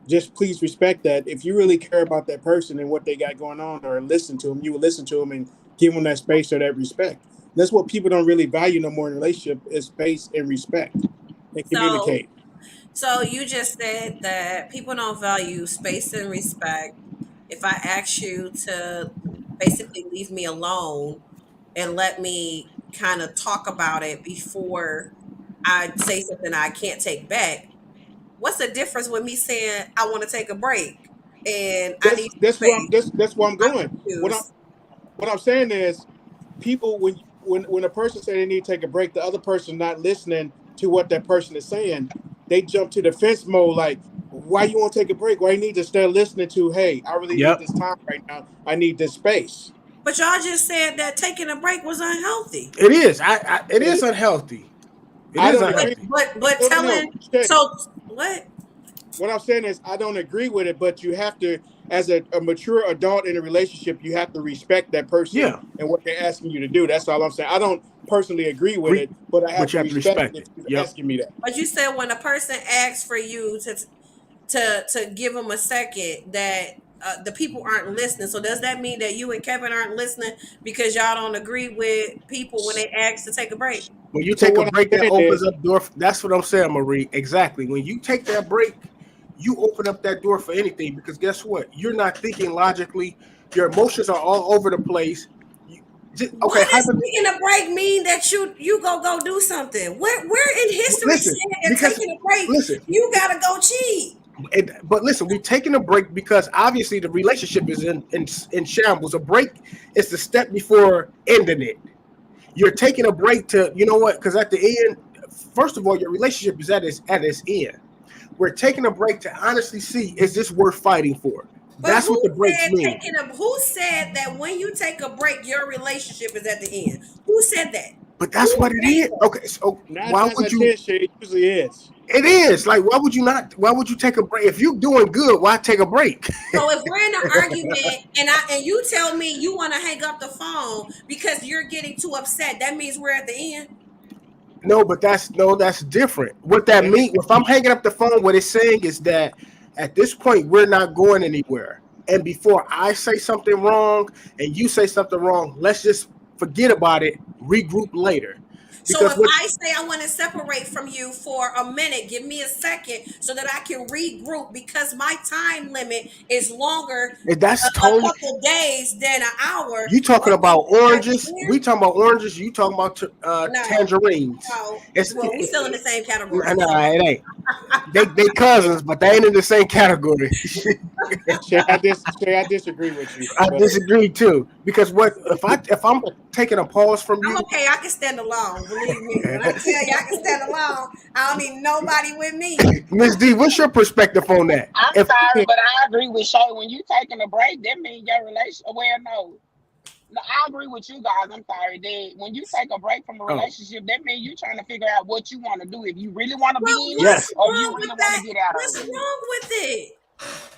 just please respect that. If you really care about that person and what they got going on, or listen to them, you will listen to them and give them that space or that respect. That's what people don't really value no more in a relationship is space and respect and So communicate. So you just said that people don't value space and respect. If I ask you to basically leave me alone and let me kind of talk about it before I say something I can't take back, what's the difference with me saying I want to take a break and I need some space? That's where I'm I'm going. confused. What I'm saying is, people when a person say they need to take a break, the other person not listening to what that person is saying. they jump to defense mode. Like, why you want to take a break? Why you need to start listening to? Hey, I really need Yep. this time right now. I need this space. But y'all just said that taking a break was unhealthy. It is. It is And unhealthy. It I is don't But agree. unhealthy. but No, no, no. telling Shay, so what? what I'm saying is I don't agree with it, but you have to, as a mature adult in a relationship, you have to respect that person Yeah. and what they're asking you to do. That's all I'm saying. I don't personally agree with Re- it, but I have but you to have to respect respect if it. you're Yep. asking me that. But you said when a person asks for you to give them a second that the people aren't listening. So does that mean that you and Kevin aren't listening because y'all don't agree with people when they ask to take a break? When you So take a what break, I'm that saying opens is, up door. That's what I'm saying, Marie. Exactly. When you take that break, you open up that door for anything. Because guess what? You're not thinking logically. Your emotions are all over the place. You, okay, What does taking a break mean that you go do something? Where in history listen, said that because taking a break listen, you gotta go cheat? but listen, we're taking a break because obviously the relationship is in shambles. A break is the step before ending it. You're taking a break to, you know what? Because at the end, first of all, your relationship is at its end. We're taking a break to honestly see, is this worth fighting for? But That's what the breaks mean. who said that when you take a break your relationship is at the end? Who said that? But Who that's what it said is. that? Okay, so nine why times out would of you? 10, shit, it usually is. It is like, why would you not? Why would you take a break if you're doing good? Why take a break? So if we're in an argument and you tell me you want to hang up the phone because you're getting too upset, that means we're at the end. No, but that's different. What that That is, means, if I'm hanging up the phone, what it's saying is that at this point we're not going anywhere. And before I say something wrong and you say something wrong, let's just forget about it, regroup later. So Because if what I say I want to separate from you for a minute, give me a second so that I can regroup because my time limit is longer that's a totally couple days than an hour. you talking What about at oranges. the We end? talking about oranges. You talking about No, tangerines. no. It's Well, we still in the same category. nah, So it ain't. They cousins, but they ain't in the same category. Shay, I disagree with you, I but disagree too because what if I'm taking a pause from I'm you, okay. I can stand alone. Believe me. When I tell you I can stand alone, I don't need nobody with me. Miss D? What's your perspective on that? I'm If sorry, but I agree with Shay. When you taking a break, that means your relation. Well, no, no, I agree with you guys. I'm sorry that when you take a break from a oh relationship, that means you trying to figure out what you want to do. If you really want to Well, be in it, what's yes, or if you wrong with really want to that? get out What's of it. wrong with it?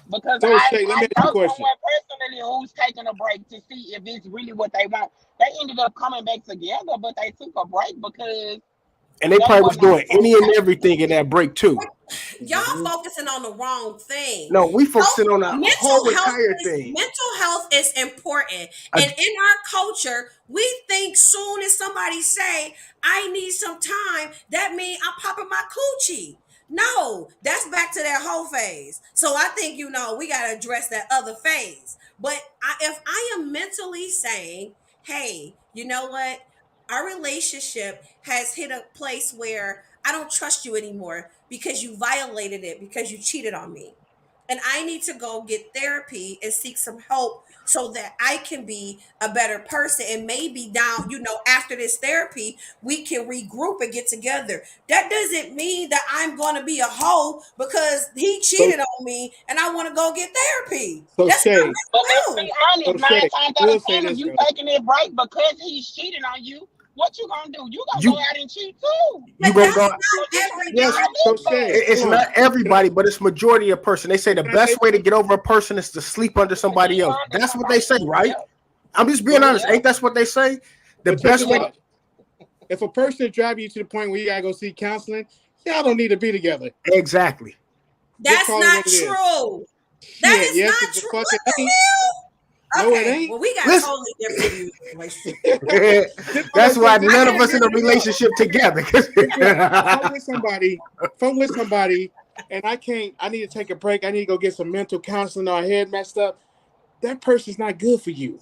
Because so Shay, let I me ask you a know question. someone personally who's taking a break to see if it's really what they want. They ended up coming back together, but they took a break because and they they probably was wasn't on the doing same any and page. everything in that break too. Y'all Hmm. focusing on the wrong thing. No, we Health, focusing on the whole entire thing. mental health is important, I, and in our culture, we think soon as somebody say, "I need some time," that means I'm popping my coochie. No, that's back to that whole phase. So I think we got to address that other phase. But if I am mentally saying, "Hey, you know what? Our relationship has hit a place where I don't trust you anymore because you violated it, because you cheated on me. And I need to go get therapy and seek some help so that I can be a better person. And maybe after this therapy, we can regroup and get together. That doesn't mean that I'm going to be a hoe because he So, cheated on me and I want to go get therapy. so That's Shay, But not let's mental be health. honest, so nine Shay, times I out of will say ten, if this you though. taking that break because he's cheating on you, what you gonna do? You gonna go you out and cheat too. you But gonna that's go? Cause not you trying to get Yes, everybody. out So of this Shay, mess. it's hold on. not everybody, but it's majority of person. They say the Can I say best way to something? get over a person is to sleep under somebody Sleep else. under That's what they somebody say, else. right? Yep. I'm just being But honest. Yep. Ain't that's what they say? The but check best this way. Yep. out. If a person drive you to the point where you gotta go seek counseling, y'all don't need to be together. Exactly. Just That's call it not what it is. true. That Shit, is yes, not the true. fuck What it the ain't. hell? No, it Okay. ain't. Well, we got Listen, totally different views in relationship. Just like I that's why said, just I none like of can I us in said a agree. just now. relationship together. Check this out. If I'm with somebody and I need to take a break, I need to go get some mental counseling or head messed up, that person's not good for you.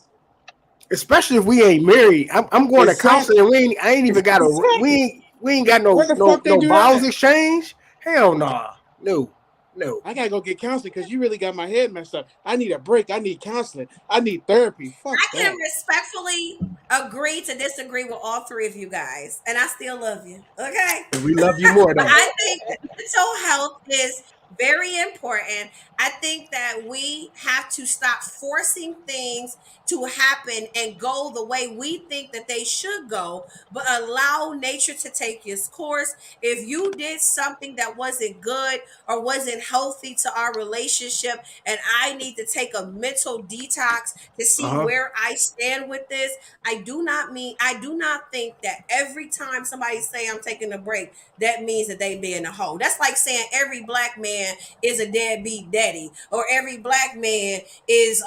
Especially if we ain't married. I'm going to counseling. Exactly. And I ain't even got a. Exactly. We ain't got Where no the no fuck they no do that vows at? exchange. Hell nah. No. No. I gotta go get counseling because you really got my head messed up. I need a break. I need counseling. I need therapy. Fuck I can that. respectfully agree to disagree with all three of you guys, and I still love you. Okay. We love you more But though. I think that mental health is very important. I think that we have to stop forcing things to happen and go the way we think that they should go, but allow nature to take its course. If you did something that wasn't good or wasn't healthy to our relationship, and I need to take a mental detox to Uh see huh. where I stand with this, I do not think that every time somebody say I'm taking a break, that means that they being a hoe. That's like saying every black man is a deadbeat daddy, or every black man is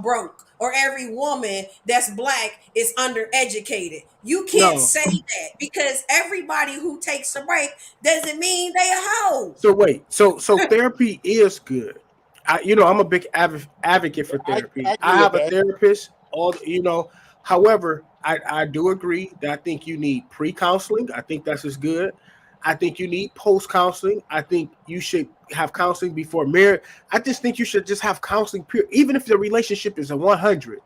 broke, or every woman that's black is undereducated. You can't No. say that because everybody who takes a break doesn't mean they a hoe. So wait. So therapy is good. I'm a big advocate for I therapy. I agree with have a that. therapist. However, I do agree that I think you need pre counseling. I think that's as good. I think you need post counseling. I think you should have counseling before marriage. I just think you should just have counseling. Period. Even if the relationship is a 100,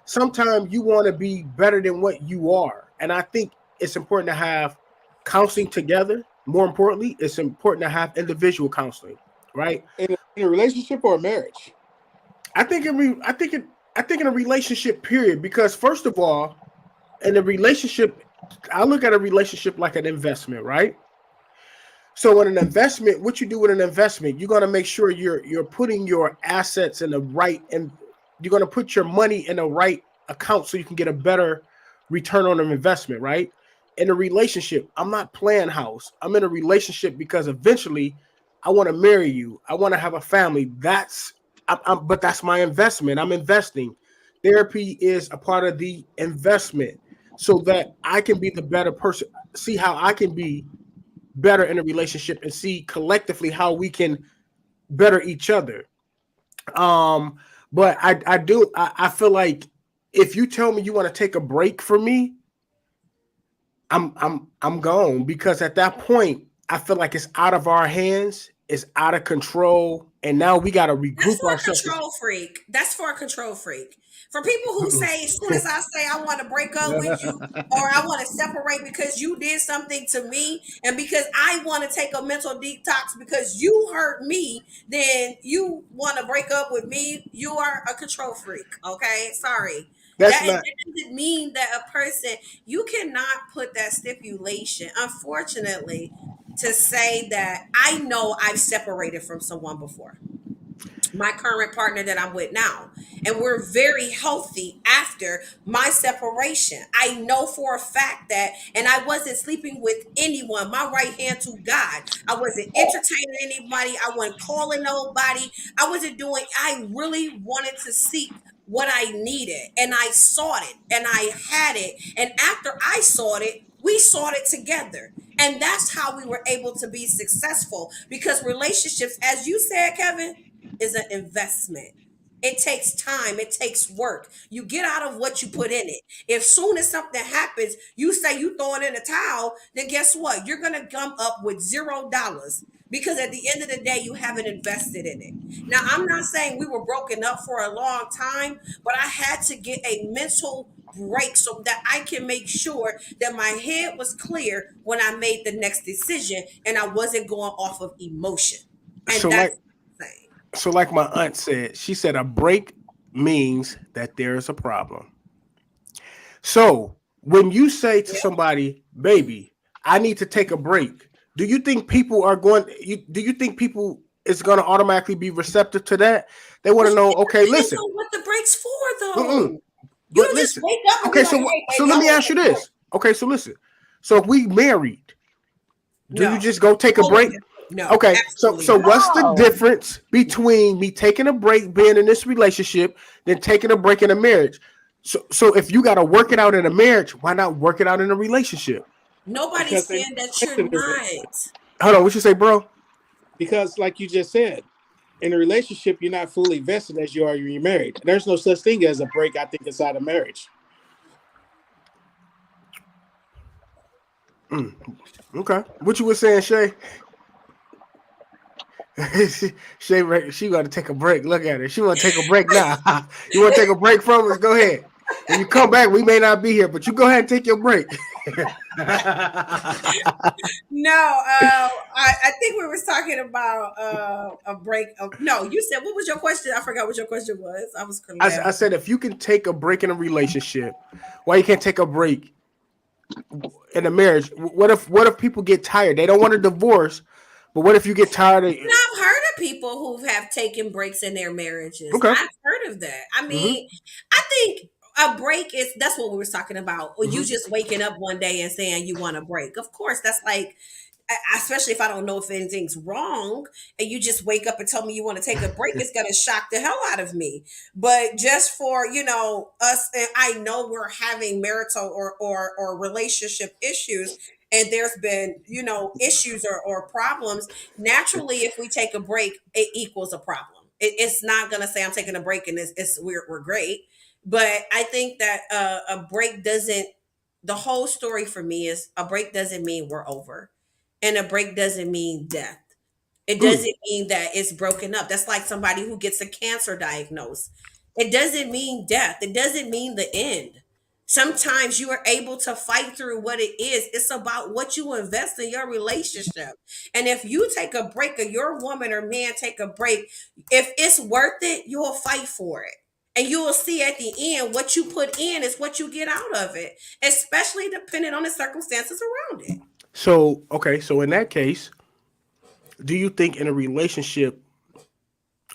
sometimes you want to be better than what you are, and I think it's important to have counseling together. More importantly, it's important to have individual counseling, right? In a relationship or a marriage. I think in re- I think in a relationship period, because first of all, in a relationship, I look at a relationship like an investment, right? So in an investment, what you do with an investment, you're gonna make sure you're putting your assets in the right, and you're gonna put your money in the right account so you can get a better return on an investment, right? In a relationship, I'm not playing house. I'm in a relationship because eventually I want to marry you. I want to have a family. But that's my investment. I'm investing. Therapy is a part of the investment so that I can be the better person, see how I can be better in a relationship and see collectively how we can better each other. Um, but I feel like if you tell me you want to take a break from me, I'm gone because at that point I feel like it's out of our hands, it's out of control, and now we got to That's regroup for a ourselves. control freak. That's for a control freak. For people who say, as soon as I say I want to break up with you or I want to separate because you did something to me and because I want to take a mental detox because you hurt me, then you want to break up with me. You are a control freak. Okay. Sorry. That's That not. doesn't mean that a person, you cannot put that stipulation, unfortunately, to say that I know I've separated from someone before, my current partner that I'm with now. And we're very healthy after my separation. I know for a fact that, and I wasn't sleeping with anyone, my right hand to God. I wasn't entertaining anybody. I wasn't calling nobody. I really wanted to seek what I needed. And I sought it and I had it. And after I sought it, we sought it together. And that's how we were able to be successful because relationships, as you said, Kevin, is an investment. It takes time, it takes work. You get out of what you put in it. If soon as something happens, you say you throw it in a towel, then guess what? You're gonna come up with $0 because at the end of the day, you haven't invested in it. Now, I'm not saying we were broken up for a long time, but I had to get a mental break so that I can make sure that my head was clear when I made the next decision and I wasn't going off of emotion. And so that's like the thing. so like my aunt said. She said a break means that there's a problem. So when you say to somebody, "Baby, I need to take a break," do you think people are going? Do you think people is going to automatically be receptive to that? They want Well, to know. it Okay, depends listen. on what the break's for, Mm-mm. though. You But don't just listen. wake up and be Okay, like, "Hey, so baby, let I me want to ask you take a break." this. Okay, so listen. So if we married, do you No, just go take a totally break? different. No, Okay, so absolutely so not. what's the No. difference between me taking a break, being in this relationship, than taking a break in a marriage? So if you got to work it out in a marriage, why not work it out in a relationship? Nobody's Because they're saying that not you're invested in it. not. Hold on, what you say, bro? Because, like you just said, in a relationship, you're not fully vested as you are when you're married. There's no such thing as a break, I think, inside of marriage. Mm, okay, what you were saying, Shay? She got to take a break. Look at her. She want to take a break now. You want to take a break from us? Go ahead. When you come back, we may not be here, but you go ahead and take your break. No, I think we was talking about a break. No, you said what was your question? I forgot what your question was. I was I laughing. said if you can take a break in a relationship, why you can't take a break in a marriage? What if people get tired? They don't want a divorce, but what if you get tired of? And I've heard of people who have taken breaks in their marriages. Okay. I've heard of that. I Mm-hmm. mean, I think a break is that's what we were talking about. Or you Mm-hmm. just waking up one day and saying you want a break. Of course, that's like especially if I don't know if anything's wrong and you just wake up and tell me you want to take a break, it's going to shock the hell out of me. But just for, us, and I know we're having marital or relationship issues and there's been, issues or problems. Naturally, if we take a break, it equals a problem. It's not going to say I'm taking a break and we're great. But I think that a break doesn't, the whole story for me is a break doesn't mean we're over and a break doesn't mean death. It Mm. doesn't mean that it's broken up. That's like somebody who gets a cancer diagnosis. It doesn't mean death. It doesn't mean the end. Sometimes you are able to fight through what it is. It's about what you invest in your relationship. And if you take a break or your woman or man take a break, if it's worth it, you'll fight for it. And you will see at the end what you put in is what you get out of it, especially depending on the circumstances around it. So okay, so in that case, do you think in a relationship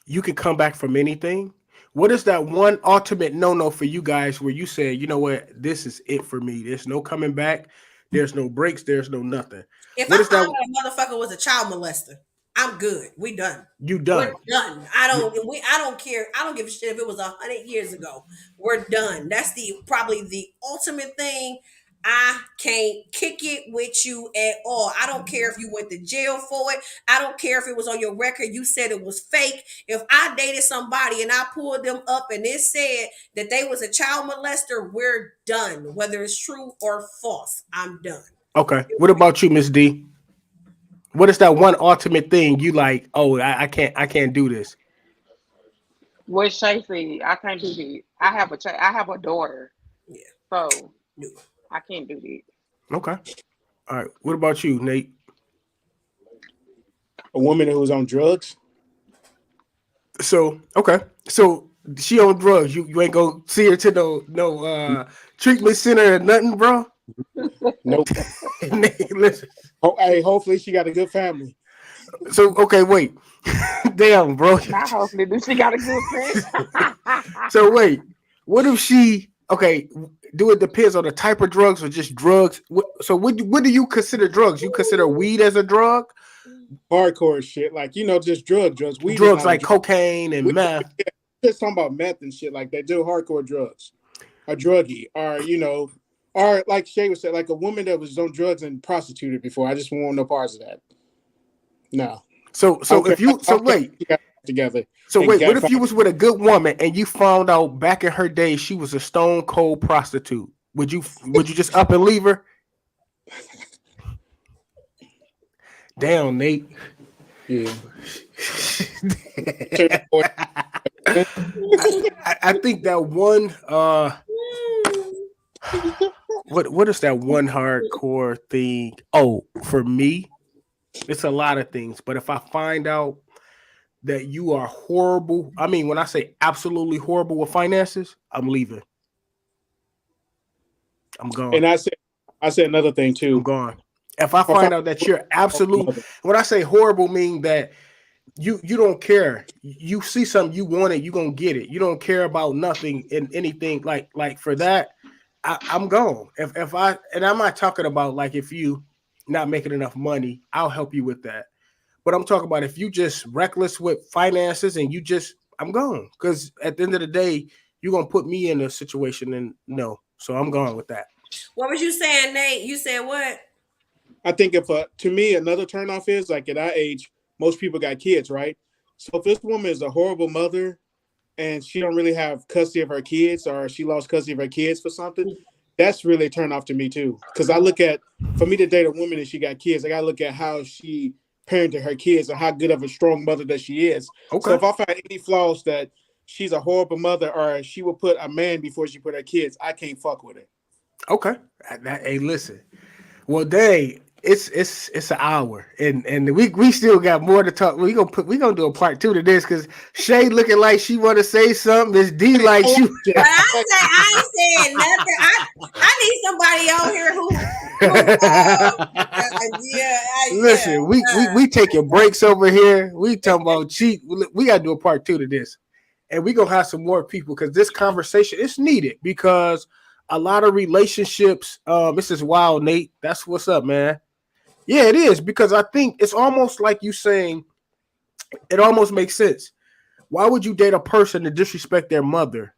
you can come back from anything? What is that one ultimate no for you guys where you say, you know what, this is it for me. There's no coming back. There's no breaks. There's no nothing. If What I is that? find out a motherfucker was a child molester, I'm good. We done. You We're done? done. I don't care. I don't give a shit if it was 100 years ago. We're done. That's the probably the ultimate thing. I can't kick it with you at all. I don't care if you went to jail for it. I don't care if it was on your record. You said it was fake. If I dated somebody and I pulled them up and it said that they was a child molester, we're done. Whether it's true or false, I'm done. Okay. What about you, Miss D? What is that one ultimate thing you like? Oh, I can't do this. What Shay said, I can't do that. I have a daughter, Yeah. so No. I can't do that. Okay. All right. What about you, Nate? A woman who's on drugs. So okay. So she on drugs. You ain't go see her to no treatment center or nothing, bro. Nope. Nate, listen. Hey, hopefully she got a good family. So okay, wait. Damn, bro. Not hopefully, do she got a good friend? So wait. What if she okay? Do it depends on the type of drugs or just drugs? So what do you consider drugs? You consider weed as a drug? Hardcore shit, like just drugs. Weed is Drugs not a like drug. cocaine and We meth. just talking about meth and shit like that. Do hardcore drugs, a druggie, or like Shay was saying, like a woman that was on drugs and prostituted before. I just want no parts of that. No. So if you I don't care if wait. you got together So and wait, what got if you was with a good woman and you found out back in her day she was a stone cold prostitute? Would you just up and leave her? Damn, Nate. yeah. I think that one what is that one hardcore thing? Oh, for me, it's a lot of things. But if I find out that you are horrible, I mean when I say absolutely horrible with finances, I'm leaving. I'm gone. And I said another thing I'm too. gone. If I Or if find out that you're absolute, mother. when I say horrible, mean that you don't care. You see something you want it, you gonna get it. You don't care about nothing and anything like for that. I'm gone. If I and I'm not talking about like if you not making enough money, I'll help you with that. But I'm talking about if you just reckless with finances and you just I'm gone because at the end of the day, you're gonna put me in a situation and no. So I'm gone with that. What was you saying, Nate? You said what? I think if to me another turnoff is like at our age, most people got kids, right? So if this woman is a horrible mother and she don't really have custody of her kids or she lost custody of her kids for something, that's really a turn off to me too. Because I look at for me to date a woman and she got kids, I gotta look at how she parenting her kids and how good of a strong mother that she is. So Okay. if I find any flaws that she's a horrible mother or she will put a man before she put her kids, I can't fuck with her. Okay. Hey, listen. Well, dang, it's an hour, and we still got more to talk. We gonna do a part two to this because Shay looking like she want to say something. Miss D like I like she. But Jay. I ain't saying nothing. I need somebody on here who yeah, yeah. Listen, we taking breaks over here. We talking about cheat. We gotta do a part two to this, and we gonna have some more people because this conversation is needed because a lot of relationships. This is wild, Nate. That's what's up, man. Yeah, it is because I think it's almost like you saying it almost makes sense. Why would you date a person to disrespect their mother,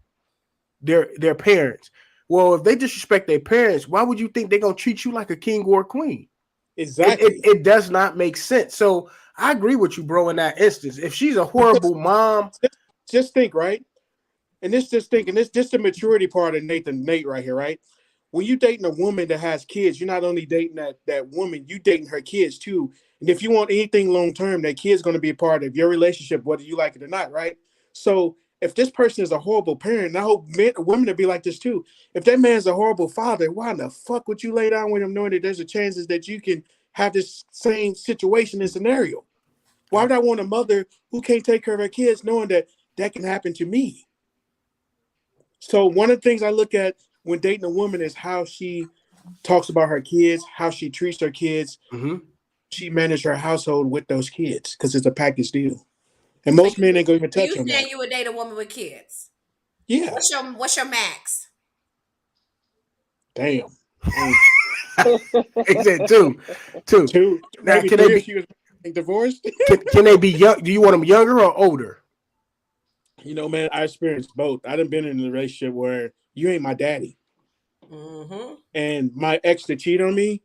their parents? Well, if they disrespect their parents, why would you think they're gonna treat you like a king or a queen? Exactly. It does not make sense. So I agree with you, bro, in that instance. If she's a Because horrible mom, just think, right? And this just thinking this just the maturity part of Nate right here, right? When you dating a woman that has kids, you're not only dating that woman, you dating her kids too. And if you want anything long term, that kid's going to be a part of your relationship, whether you like it or not, right? So if this person is a horrible parent, and I hope women to be like this too. If that man's a horrible father, why in the fuck would you lay down with him knowing that there's a chances that you can have this same situation and scenario? Why would I want a mother who can't take care of her kids knowing that that can happen to me? So one of the things I look at when dating a woman is how she talks about her kids, how she treats her kids, mm-hmm. she manage her household with those kids because it's a package deal. And So most men ain't gonna even touch you on that. saying you would date a woman with kids? Yeah, What's your max? damn. Mm. He said two, two. Two, Now, maybe can they three if be she was divorced. can they be young? Do you want them younger or older? You know, man, I experienced both. I done been in a relationship where you ain't my daddy, Mm-hmm. and my ex that cheated on me,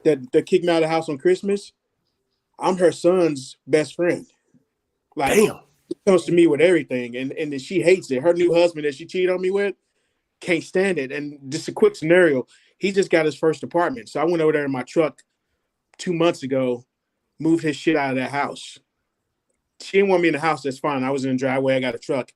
that kicked me out of the house on Christmas. I'm her son's best friend. Like Damn. she comes to me with everything, and then she hates it. Her new husband that she cheated on me with can't stand it. And just a quick scenario, he just got his first apartment, so I went over there in my truck 2 months ago, moved his shit out of that house. She didn't want me in the house. That's fine. I was in the driveway. I got a truck.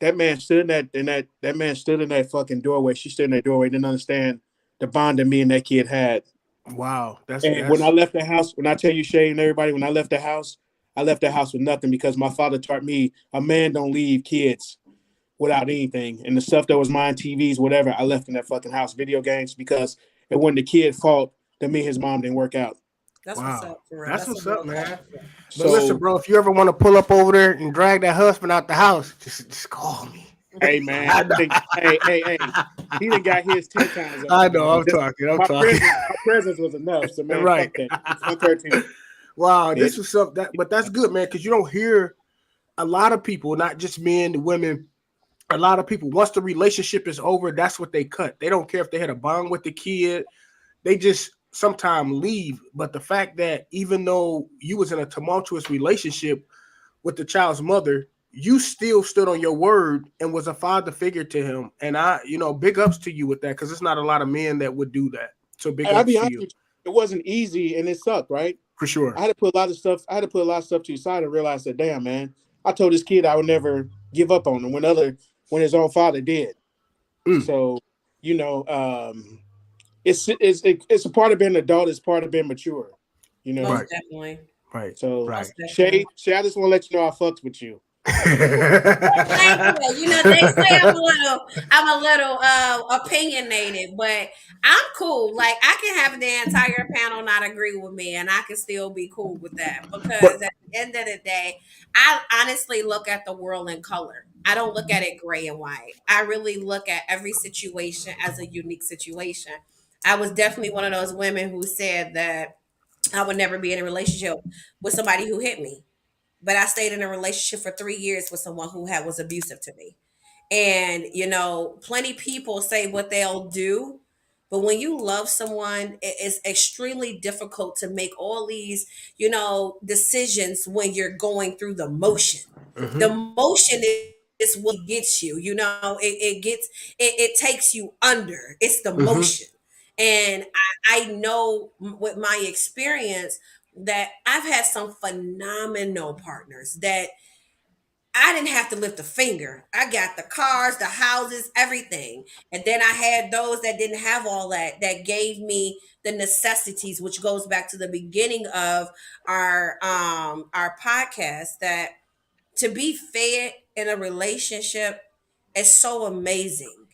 That man stood that man stood in that fucking doorway. She stood in that doorway. Didn't understand the bond that me and that kid had. Wow. And when I left the house, when I tell you, Shay and everybody, when I left the house with nothing because my father taught me a man don't leave kids without anything. And the stuff that was mine, TVs, whatever, I left in that fucking house, video games, because it wasn't the kid's fault that me and his mom didn't work out. That's what's wow. up for real. That's That's a what's up, real man. talk. But listen, So, bro, if you ever want to pull up over there and drag that husband out the house, just call me. hey man, I know. hey, he done got his 10 times I over, know. man. I'm Just talking. I'm talking. my presence was enough. So man, Right. fuck that. Fuck her too. Wow. Yeah. This was something but that's good, man, because you don't hear a lot of people, not just men, women, a lot of people, once the relationship is over, that's what they cut. They don't care if they had a bond with the kid. They just sometimes leave. But the fact that even though you was in a tumultuous relationship with the child's mother, you still stood on your word and was a father figure to him. And big ups to you with that because it's not a lot of men that would do that. So big I'll ups be to honest you with you, it wasn't easy and it sucked, right? for sure. I had to put a lot of stuff. I had to put a lot of stuff to the side and realize that, damn, man, I told this kid I would never give up on him when his own father did. Mm, So, you know, it's a part of being an adult. It's part of being mature. You know. Most right, definitely. right, So, right. Most definitely. Shay, I just want to let you know I fucks with you. Thank you. You know, they say I'm a little opinionated, but I'm cool. Like I can have the entire panel not agree with me and I can still be cool with that but because at the end of the day, I honestly look at the world in color. I don't look at it gray and white. I really look at every situation as a unique situation. I was definitely one of those women who said that I would never be in a relationship with somebody who hit me, but I stayed in a relationship for 3 years with someone who was abusive to me. And plenty people say what they'll do, but when you love someone, it's extremely difficult to make all these decisions when you're going through the motion. The mhm, motion is what gets you. It takes you under. It's the mhm, motion. And I know with my experience that I've had some phenomenal partners that I didn't have to lift a finger. I got the cars, the houses, everything. And then I had those that didn't have all that, that gave me the necessities, which goes back to the beginning of our podcast, that to be fed in a relationship is so amazing.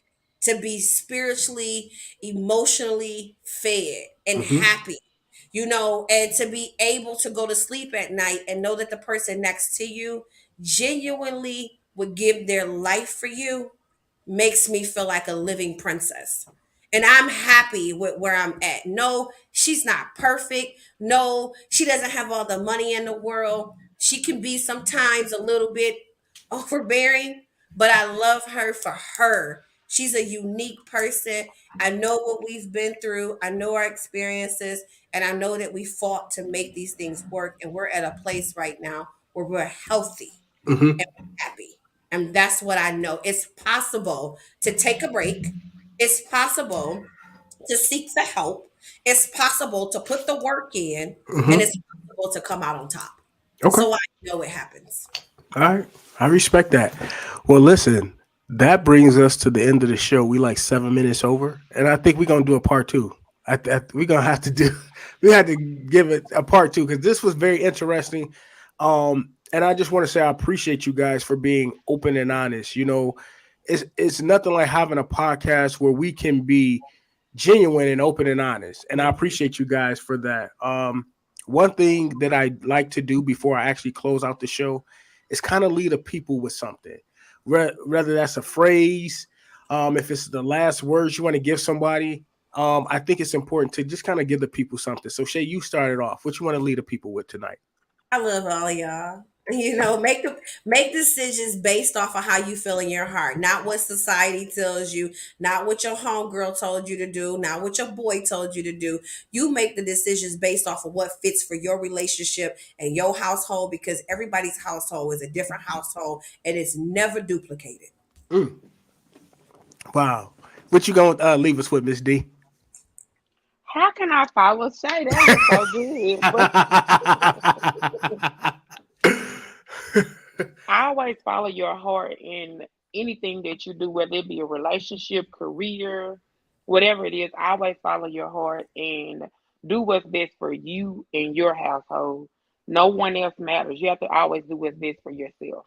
To be spiritually, emotionally fed and Mm-hmm. happy, and to be able to go to sleep at night and know that the person next to you genuinely would give their life for you makes me feel like a living princess. And I'm happy with where I'm at. No, she's not perfect. No, she doesn't have all the money in the world. She can be sometimes a little bit overbearing, but I love her for her. She's a unique person. I know what we've been through, I know our experiences, and I know that we fought to make these things work. And we're at a place right now where we're healthy Mm-hmm. and happy. And that's what I know. It's possible to take a break. It's possible to seek the help. It's possible to put the work in, and Mm-hmm. it's possible to come out on top. Okay. So I know it happens. All right. I respect that. Well, listen, that brings us to the end of the show. We like 7 minutes over, and I think we're gonna do a part two. We're gonna have to do. We had to give it a part two because this was very interesting. And I just want to say I appreciate you guys for being open and honest. It's nothing like having a podcast where we can be genuine and open and honest. And I appreciate you guys for that. One thing that I like to do before I actually close out the show is kind of lead the people with something, whether that's a phrase, if it's the last words you want to give somebody. I think it's important to just kind of give the people something. So Shay, you started off. What you want to lead the people with tonight? I love all of y'all. Make decisions based off of how you feel in your heart, not what society tells you, not what your homegirl told you to do, not what your boy told you to do. You make the decisions based off of what fits for your relationship and your household, because everybody's household is a different household and it's never duplicated. Mm, wow. What you gonna leave us with, Miss D? How can I follow Shay? That was so good. But I always follow your heart in anything that you do, whether it be a relationship, career, whatever it is. I always follow your heart and do what's best for you and your household. No one else matters. You have to always do what's best for yourself.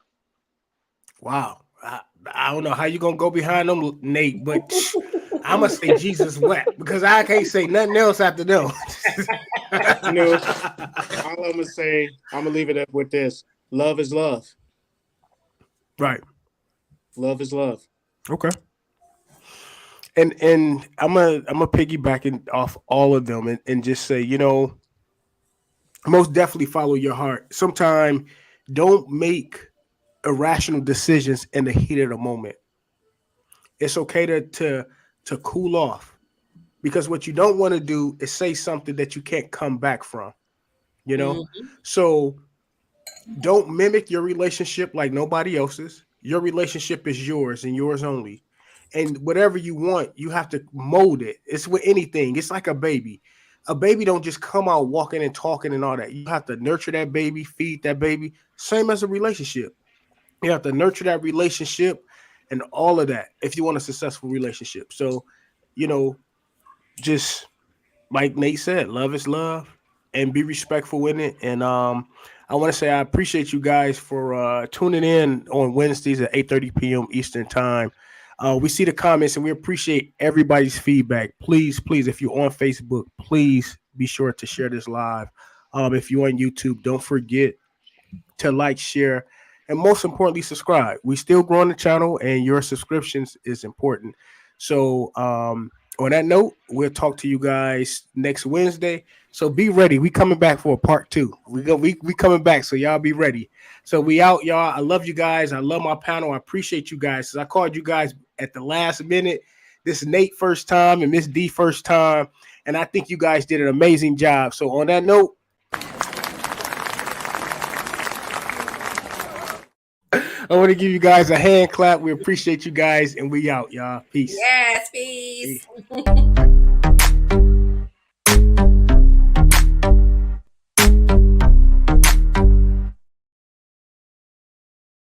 Wow. I don't know how you gonna go behind them, Nate, but I'm gonna say Jesus wept because I can't say nothing else after them. You know, all I'm gonna say, I'm gonna leave it up with this: love is love. Right. Love is love. Okay. And I'm gonna piggyback off all of them and just say, most definitely follow your heart. Sometime don't make irrational decisions in the heat of the moment. It's okay to cool off because what you don't want to do is say something that you can't come back from, you know? Mhm. So don't mimic your relationship like nobody else's. Your relationship is yours and yours only. And whatever you want, you have to mold it. It's with anything. It's like a baby. A baby don't just come out walking and talking and all that. You have to nurture that baby, feed that baby. Same as a relationship. You have to nurture that relationship and all of that if you want a successful relationship. So, you know, just like Nate said, love is love and be respectful in it. And I want to say I appreciate you guys for tuning in on Wednesdays at 8:30 p.m. Eastern time. We see the comments and we appreciate everybody's feedback. Please, please, if you're on Facebook, please be sure to share this live. If you're on YouTube, don't forget to like, share, and most importantly, subscribe. We still growing the channel, and your subscriptions is important. So, on that note, we'll talk to you guys next Wednesday. So be ready. We coming back for a part two. We coming back. So y'all be ready. So we out, y'all. I love you guys. I love my panel. I appreciate you guys. Cause I called you guys at the last minute. This is Nate first time and Miss D first time, and I think you guys did an amazing job. So on that note, I want to give you guys a hand clap. We appreciate you guys, and we out, y'all. Peace. Yes, peace. Peace.